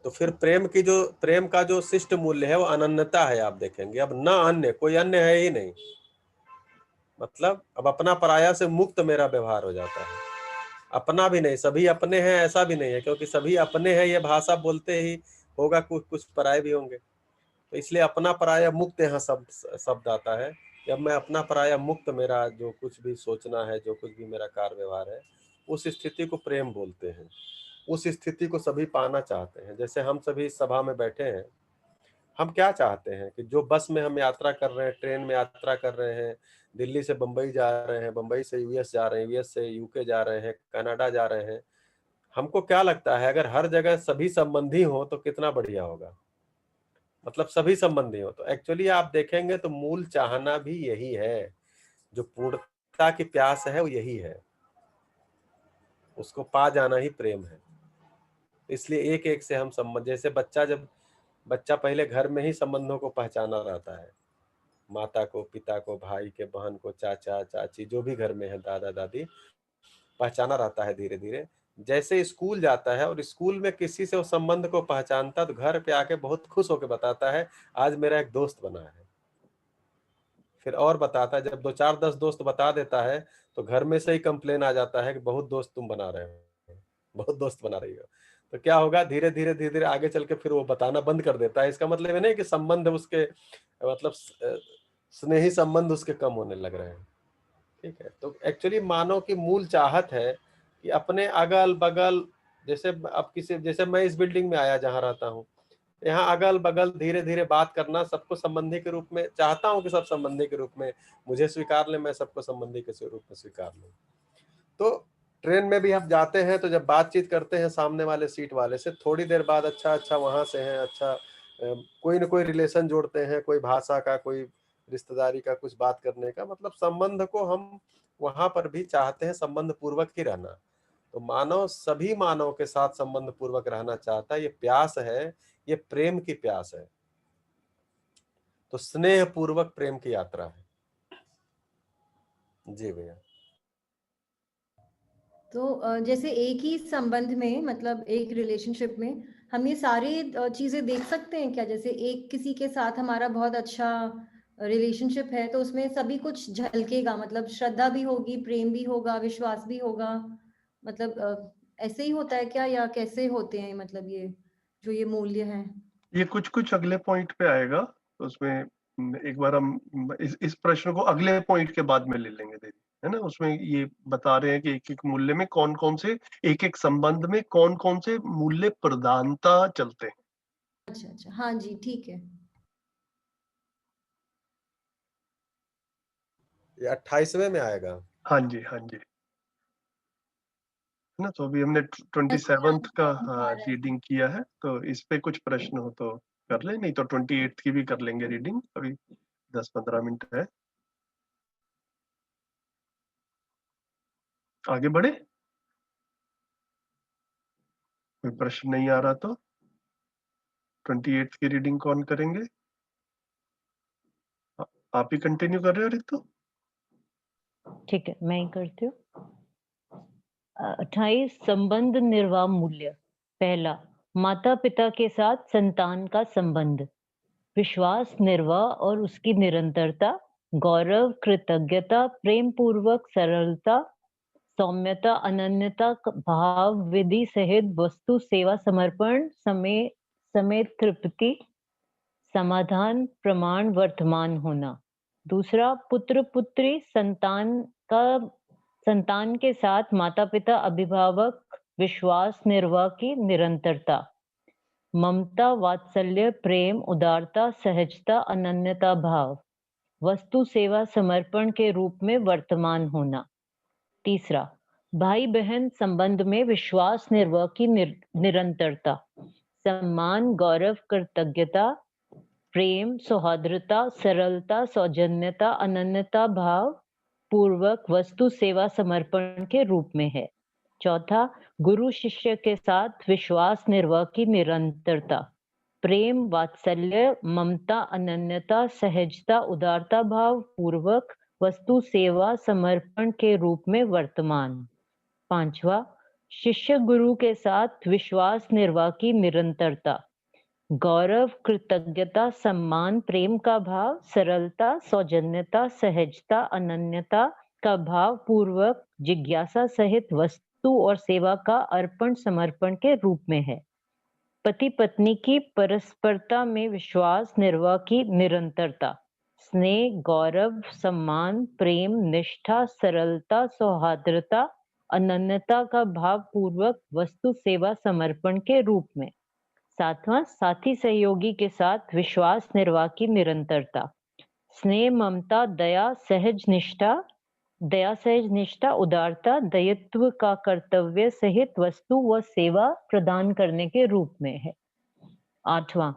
तो फिर प्रेम का जो शिष्ट मूल्य है वो अनन्यता है। आप देखेंगे अब न अन्य, कोई अन्य है ही नहीं, मतलब अब अपना पराया से मुक्त मेरा व्यवहार हो जाता है। अपना भी नहीं, सभी अपने हैं ऐसा भी नहीं है, क्योंकि सभी अपने हैं ये भाषा बोलते ही होगा, कुछ पराये भी होंगे। तो इसलिए अपना पराया मुक्त यहाँ शब्द आता है। जब मैं अपना पराया मुक्त, मेरा जो कुछ भी सोचना है, जो कुछ भी मेरा कार्य व्यवहार है, उस स्थिति को प्रेम बोलते हैं। उस स्थिति को सभी पाना चाहते हैं। जैसे हम सभी इस सभा में बैठे हैं, हम क्या चाहते हैं कि जो बस में हम यात्रा कर रहे हैं, ट्रेन में यात्रा कर रहे हैं, दिल्ली से बंबई जा रहे हैं, बंबई से यूएस जा रहे हैं, यूएस से यूके जा रहे हैं, कनाडा जा रहे हैं, हमको क्या लगता है अगर हर जगह सभी संबंधी हो तो कितना बढ़िया होगा। मतलब सभी संबंधी हो तो एक्चुअली आप देखेंगे तो मूल चाहना भी यही है, जो पूर्णता की प्यास है वो यही है, उसको पा जाना ही प्रेम है। इसलिए एक एक से हम संबंध, जैसे बच्चा पहले घर में ही संबंधों को पहचाना रहता है, माता को, पिता को, भाई के, बहन को, चाचा चाची, जो भी घर में है, दादा दादी, पहचाना रहता है। धीरे धीरे जैसे स्कूल जाता है और स्कूल में किसी से उस संबंध को पहचानता, तो घर पे आके बहुत खुश होकर बताता है आज मेरा एक दोस्त बना है। फिर और बताता है, जब 2 4 10 दोस्त बता देता है तो घर में से ही कंप्लेन आ जाता है कि बहुत दोस्त तुम बना रहे हो, बहुत दोस्त बना रही हो। तो क्या होगा, धीरे धीरे आगे चल के फिर वो बताना बंद कर देता है। इसका मतलब ये नहीं कि संबंध उसके, मतलब स्नेही संबंध उसके कम होने लग रहे हैं। ठीक है, तो एक्चुअली मानव की मूल चाहत है कि अपने अगल बगल, जैसे अब जैसे मैं इस बिल्डिंग में आया जहाँ रहता हूँ, यहाँ अगल बगल धीरे धीरे बात करना, सबको संबंधी के रूप में चाहता हूँ कि सब संबंधी के रूप में मुझे स्वीकार ले, मैं सबको संबंधी के रूप में स्वीकार लूं। तो ट्रेन में भी हम जाते हैं तो जब बातचीत करते हैं सामने वाले सीट वाले से, थोड़ी देर बाद अच्छा वहां से हैं, अच्छा कोई न कोई रिलेशन जोड़ते हैं, कोई भाषा का, कोई रिश्तेदारी का, कुछ बात करने का, मतलब संबंध को हम वहां पर भी चाहते हैं संबंध पूर्वक ही रहना। तो मानव सभी मानव के साथ संबंध पूर्वक रहना चाहता है। ये प्यास है, ये प्रेम की प्यास है। तो स्नेह पूर्वक प्रेम की यात्रा है। जी भैया। तो जैसे एक ही संबंध में, मतलब एक रिलेशनशिप में हम ये सारी चीजें देख सकते हैं क्या? जैसे एक किसी के साथ हमारा बहुत अच्छा रिलेशनशिप है तो उसमें सभी कुछ झलकेगा, मतलब श्रद्धा भी होगी, प्रेम भी होगा, विश्वास भी होगा। मतलब ऐसे ही होता है क्या, या कैसे होते हैं मतलब ये जो ये मूल्य हैं? ये कुछ अगले पॉइंट पे आएगा, तो उसमें एक बार हम इस प्रश्न को अगले पॉइंट के बाद में ले लेंगे दीदी, है ना। उसमें ये बता रहे हैं कि एक एक मूल्य में कौन कौन से, एक एक संबंध में कौन कौन से मूल्य प्रधानता चलते हैं। अच्छा, हाँ जी, ठीक है। ये 28वें में आएगा। हाँ जी ना। तो अभी हमने 27th का रीडिंग किया है, तो इस पे कुछ प्रश्न हो तो कर ले, नहीं तो 28th की भी कर लेंगे रीडिंग। अभी 10-15 मिनट है, आगे बढ़े। कोई प्रश्न नहीं आ रहा तो 28th की रीडिंग कौन करेंगे? आप ही कंटिन्यू कर रहे हो रितु? ठीक है, मैं ही करती हूँ। 28 संबंध निर्वाह मूल्य। पहला, माता पिता के साथ संतान का संबंध, विश्वास निर्वाह और उसकी निरंतरता, गौरव, कृतज्ञता, प्रेम पूर्वक सरलता, सौम्यता, अनन्यता भाव, विधि सहित वस्तु सेवा समर्पण, समेत तृप्ति, समाधान, प्रमाण, वर्तमान होना। दूसरा, पुत्र पुत्री संतान के साथ माता पिता अभिभावक, विश्वास निर्वाह की निरंतरता, ममता, वात्सल्य, प्रेम, उदारता, सहजता, अनन्यता भाव, वस्तु सेवा समर्पण के रूप में वर्तमान होना। तीसरा, भाई बहन संबंध में विश्वास निर्वाह की निरंतरता, सम्मान, गौरव, कृतज्ञता, प्रेम, सौहार्द्रता, सरलता, सौजन्यता, अनन्यता भाव पूर्वक वस्तु सेवा समर्पण के रूप में है। चौथा, गुरु शिष्य के साथ विश्वास निर्वाह की निरंतरता, प्रेम, वात्सल्य, ममता, अनन्यता, सहजता, उदारता भाव पूर्वक वस्तु सेवा समर्पण के रूप में वर्तमान। 5वां, शिष्य गुरु के साथ विश्वास निर्वाह की निरंतरता, गौरव, कृतज्ञता, सम्मान, प्रेम का भाव, सरलता, सौजन्यता, सहजता, अनन्यता का भाव पूर्वक जिज्ञासा सहित वस्तु और सेवा का अर्पण समर्पण के रूप में है। पति पत्नी की परस्परता में विश्वास निर्वाह की निरंतरता, स्नेह, गौरव, सम्मान, प्रेम, निष्ठा, सरलता, सौहार्द्रता, अनन्यता का भाव पूर्वक वस्तु सेवा समर्पण के रूप में। 7वां, साथी सहयोगी के साथ विश्वास निर्वाह की निरंतरता, स्नेह, ममता, दया, सहज निष्ठा, उदारता, दायित्व का कर्तव्य सहित वस्तु व सेवा प्रदान करने के रूप में है। 8वां,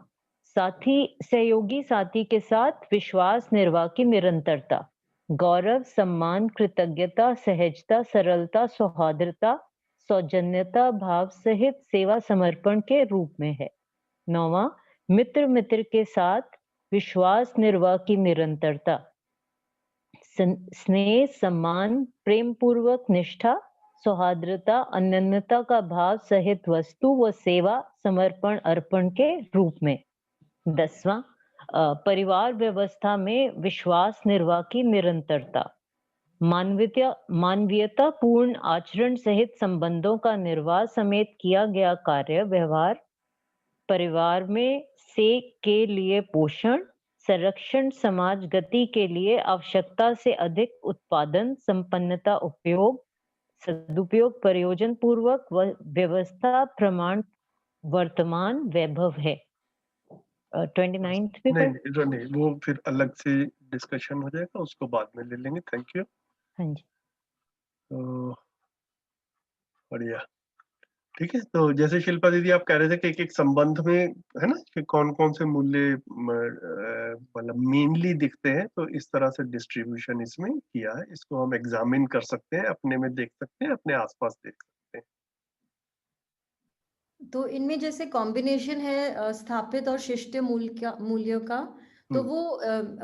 सहयोगी साथी के साथ विश्वास निर्वाह की निरंतरता, गौरव, सम्मान, कृतज्ञता, सहजता, सरलता, सौहार्द्रता, सौजन्यता भाव सहित सेवा समर्पण के रूप में है। 9वां, मित्र के साथ विश्वास निर्वाह की निरंतरता, स्नेह, सम्मान, प्रेम पूर्वक निष्ठा, सौहार्द्रता, अनन्यता का भाव सहित वस्तु व सेवा समर्पण अर्पण के रूप में। 10वां, परिवार व्यवस्था में विश्वास निर्वाह की निरंतरता, मानवीयता पूर्ण आचरण सहित संबंधों का निर्वाह समेत किया गया कार्य व्यवहार, परिवार में से के लिए पोषण, संरक्षण, समाज गति के लिए आवश्यकता से अधिक उत्पादन, संपन्नता, उपयोग, सदुपयोग, प्रयोजन पूर्वक व्यवस्था प्रमाण वर्तमान वैभव है। 29th भी नहीं, वो फिर अलग से डिस्कशन हो जाएगा, उसको बाद में ले लेंगे। Thank you. हाँ जी, तो बढ़िया, ठीक है। तो जैसे शिल्पा दीदी आप कह रहे थे कि एक संबंध में है ना कि कौन कौन से मूल्य मतलब मेनली दिखते हैं, तो इस तरह से डिस्ट्रीब्यूशन इसमें किया है। इसको हम एग्जामिन कर सकते हैं, अपने में देख सकते हैं, अपने आसपास देख सकते हैं। तो इनमें जैसे कॉम्बिनेशन है स्थापित और शिष्ट मूल्यों का, तो वो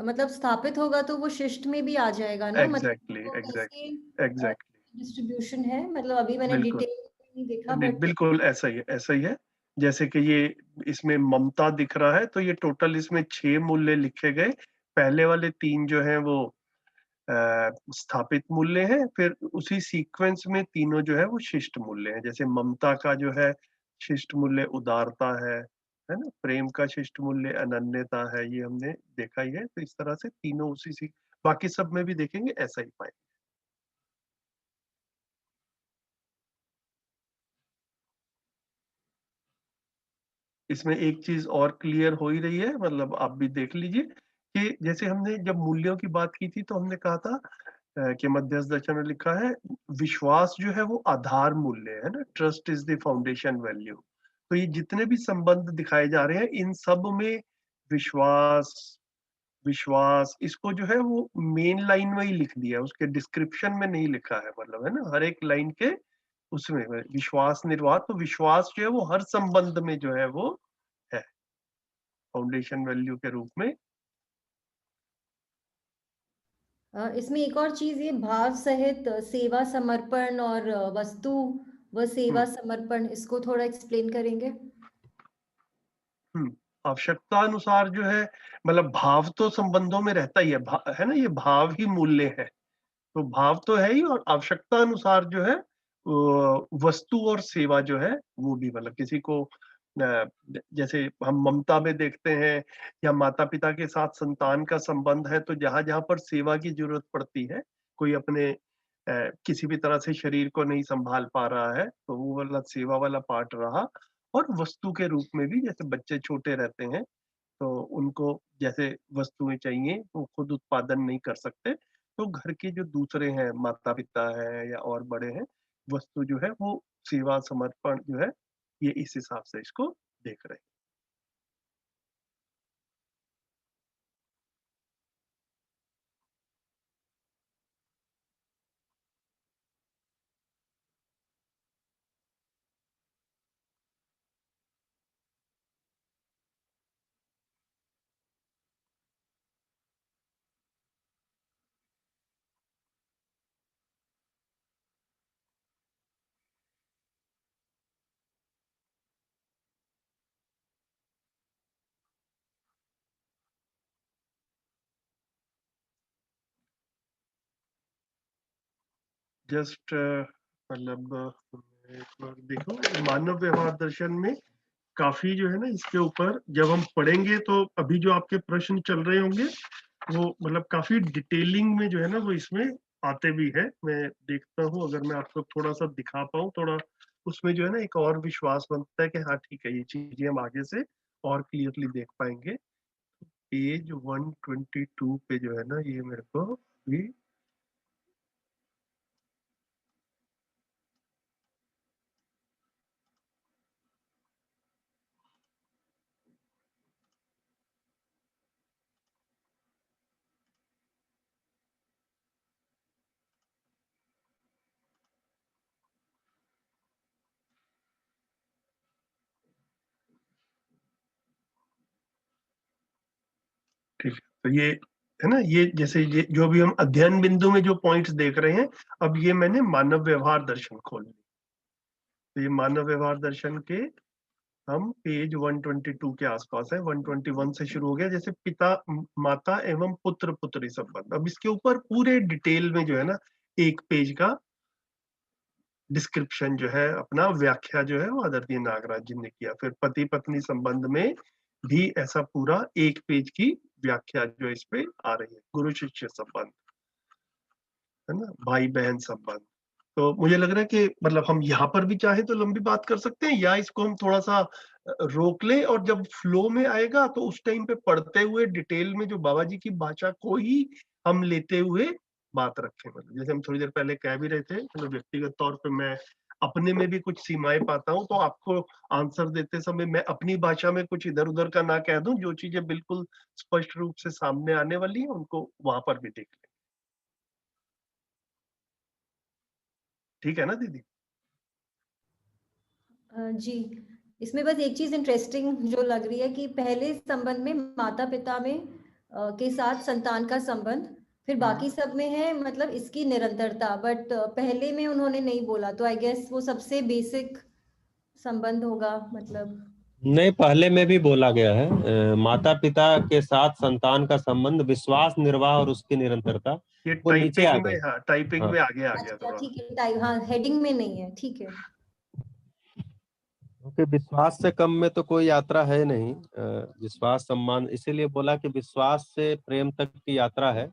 मतलब स्थापित होगा तो वो शिष्ट में भी आ जाएगा ना। एग्जैक्टली डिस्ट्रीब्यूशन है, मतलब अभी मैंने बिल्कुल डिटेल नहीं देखा, नहीं, बट बिल्कुल ऐसा ही है। जैसे कि ये इसमें ममता दिख रहा है, तो ये टोटल इसमें 6 मूल्य लिखे गए। पहले वाले 3 जो हैं वो स्थापित मूल्य हैं, फिर उसी सीक्वेंस में तीनों जो है वो शिष्ट मूल्य हैं। जैसे ममता का जो है शिष्ट मूल्य उदारता है ना। प्रेम का शिष्ट मूल्य अनन्यता है, ये हमने देखा ही है। तो इस तरह से तीनों उसी बाकी सब में भी देखेंगे ऐसा ही पाएंगे। इसमें एक चीज और क्लियर हो ही रही है, मतलब आप भी देख लीजिए कि जैसे हमने जब मूल्यों की बात की थी तो हमने कहा था कि मध्यस्थ दर्शन में लिखा है विश्वास जो है वो आधार मूल्य है ना, trust is the foundation value. तो ये जितने भी संबंध दिखाए जा रहे हैं इन सब में विश्वास विश्वास इसको जो है वो मेन लाइन में ही लिख दिया, उसके डिस्क्रिप्शन में नहीं लिखा है, मतलब है ना हर एक लाइन के उसमें विश्वास निर्वाह। तो विश्वास जो है वो हर संबंध में जो है वो है फाउंडेशन वैल्यू के रूप में। इसमें एक और चीज, ये भाव सहित सेवा समर्पण और वस्तु व सेवा समर्पण, इसको थोड़ा एक्सप्लेन करेंगे। आवश्यकता अनुसार जो है, मतलब भाव तो संबंधों में रहता ही है, है ना, ये भाव ही मूल्य है। तो भाव तो है ही, और आवश्यकता अनुसार जो है वस्तु और सेवा जो है वो भी, मतलब किसी को जैसे हम ममता में देखते हैं या माता पिता के साथ संतान का संबंध है, तो जहां जहां पर सेवा की जरूरत पड़ती है, कोई अपने किसी भी तरह से शरीर को नहीं संभाल पा रहा है, तो वो वाला सेवा वाला पार्ट रहा। और वस्तु के रूप में भी जैसे बच्चे छोटे रहते हैं तो उनको जैसे वस्तुएं चाहिए, वो खुद उत्पादन नहीं कर सकते, तो घर के जो दूसरे हैं माता पिता है या और बड़े हैं, वस्तु जो है वो सेवा समर्पण जो है ये इस हिसाब से इसको देख रहे हैं। जस्ट मतलब एक बार देखो, मानव व्यवहार दर्शन में काफी जो है ना इसके ऊपर जब हम पढ़ेंगे तो अभी जो आपके प्रश्न चल रहे होंगे वो मतलब काफी डिटेलिंग में जो है ना वो इसमें आते भी है। मैं देखता हूँ अगर मैं आपको थोड़ा सा दिखा पाऊँ, थोड़ा उसमें जो है ना एक और विश्वास बनता है कि हाँ ठीक है, ये चीजें हम आगे से और क्लियरली देख पाएंगे। पेज 122 पे जो है ना ये मेरे को भी ठीक है। तो ये है ना, ये जैसे ये जो भी हम अध्ययन बिंदु में जो पॉइंट्स देख रहे हैं, अब ये मैंने मानव व्यवहार दर्शन खोल ली। तो ये मानव व्यवहार दर्शन के हम पेज 122 के आसपास है। 121 से शुरू हो गया, जैसे पिता माता एवं पुत्र पुत्री संबंध। अब इसके ऊपर पूरे डिटेल में जो है ना एक पेज का डिस्क्रिप्शन जो है, अपना व्याख्या जो है वो आदरणीय नागराज जी ने किया। फिर पति पत्नी संबंध में भी ऐसा पूरा एक पेज की व्याख्या जो इस पे आ रही है। गुरु शिष्य संबंध, है ना, भाई बहन संबंध। तो मुझे लग रहा है कि मतलब हम यहाँ पर भी चाहे तो लंबी बात कर सकते हैं, या इसको हम थोड़ा सा रोक लें और जब फ्लो में आएगा तो उस टाइम पे पढ़ते हुए डिटेल में जो बाबा जी की भाषा को ही हम लेते हुए बात रखें। मतलब जैसे हम थोड़ी देर पहले कह भी रहे थे, मतलब व्यक्तिगत तौर पे मैं अपने में भी कुछ सीमाएं पाता हूँ, तो आपको आंसर देते समय मैं अपनी भाषा में कुछ इधर उधर का ना कह दूं। जो चीजें बिल्कुल स्पष्ट रूप से सामने आने वाली है उनको वहां पर भी देख लें। ठीक है ना दीदी? जी, इसमें बस एक चीज इंटरेस्टिंग जो लग रही है कि पहले संबंध में माता पिता में के साथ संतान का संबंध, फिर बाकी सब में है मतलब इसकी निरंतरता, बट पहले में उन्होंने नहीं बोला, तो आई गेस वो सबसे बेसिक संबंध होगा मतलब। नहीं, पहले में भी बोला गया है माता पिता के साथ संतान का संबंध, विश्वास निर्वाह और उसकी निरंतरता। ये वो नीचे आ टाइपिंग में, गए। हाँ टाइपिंग हाँ। में आगे आ गया अच्छा थोड़ा। ठीक है, हाँ हेडिंग में नहीं है, ठीक है। क्योंकि विश्वास से कम में तो कोई यात्रा है नहीं। विश्वास सम्मान, इसीलिए बोला कि विश्वास से प्रेम तक की यात्रा है।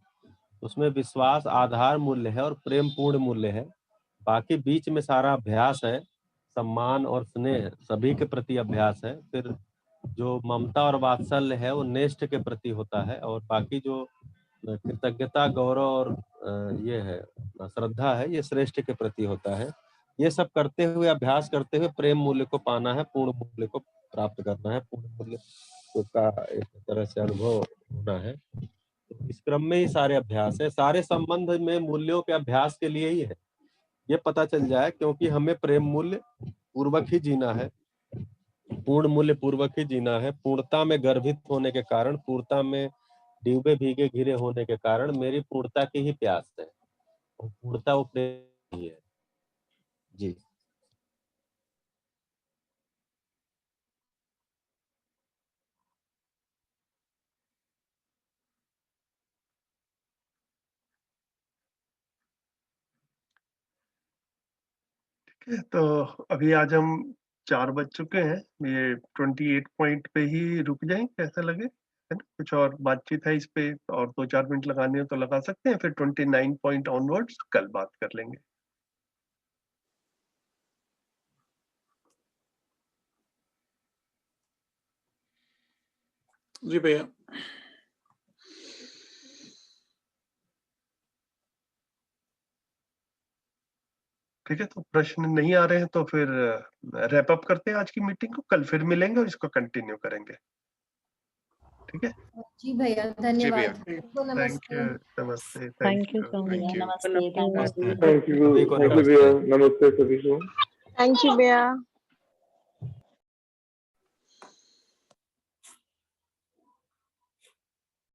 उसमें विश्वास आधार मूल्य है और प्रेम पूर्ण मूल्य है। बाकी बीच में सारा अभ्यास है, सम्मान और स्नेह सभी के प्रति अभ्यास है। फिर जो ममता और वात्सल्य है वो नेष्ठ के प्रति होता है, और बाकी जो कृतज्ञता गौरव और ये है श्रद्धा है, ये श्रेष्ठ के प्रति होता है। ये सब करते हुए, अभ्यास करते हुए प्रेम मूल्य को पाना है, पूर्ण मूल्य को प्राप्त करना है, पूर्ण मूल्य का एक तरह से अनुभव होना है। तो इस क्रम में ही सारे अभ्यास है, सारे संबंध में मूल्यों के अभ्यास के लिए ही है। ये पता चल जाए, क्योंकि हमें प्रेम मूल्य पूर्वक ही जीना है, पूर्ण मूल्य पूर्वक ही जीना है। पूर्णता में गर्भित होने के कारण, पूर्णता में डूबे भीगे घिरे होने के कारण मेरी पूर्णता की ही प्यास है, और पूर्णता वो प्रेम ही है। जी। तो अभी आज हम 4 बज चुके हैं, ये 28 पॉइंट पे ही रुक जाएं, कैसा लगे? है ना, कुछ और बातचीत है इस पे और 2-4 मिनट लगाने हो तो लगा सकते हैं, फिर 29 पॉइंट ऑनवर्ड्स कल बात कर लेंगे। जी भैया। ठीक है, तो प्रश्न नहीं आ रहे हैं तो फिर रैप अप करते हैं आज की मीटिंग को। कल फिर मिलेंगे और इसको कंटिन्यू करेंगे। ठीक है जी भैया, जी भैया। धन्यवाद। थैंक नमस्ते। यू, नमस्ते, thank you so thank much. You. नमस्ते। नमस्ते थैंक यू सभी को, भैया, नमस्ते सभी को। थैंक यू भैया।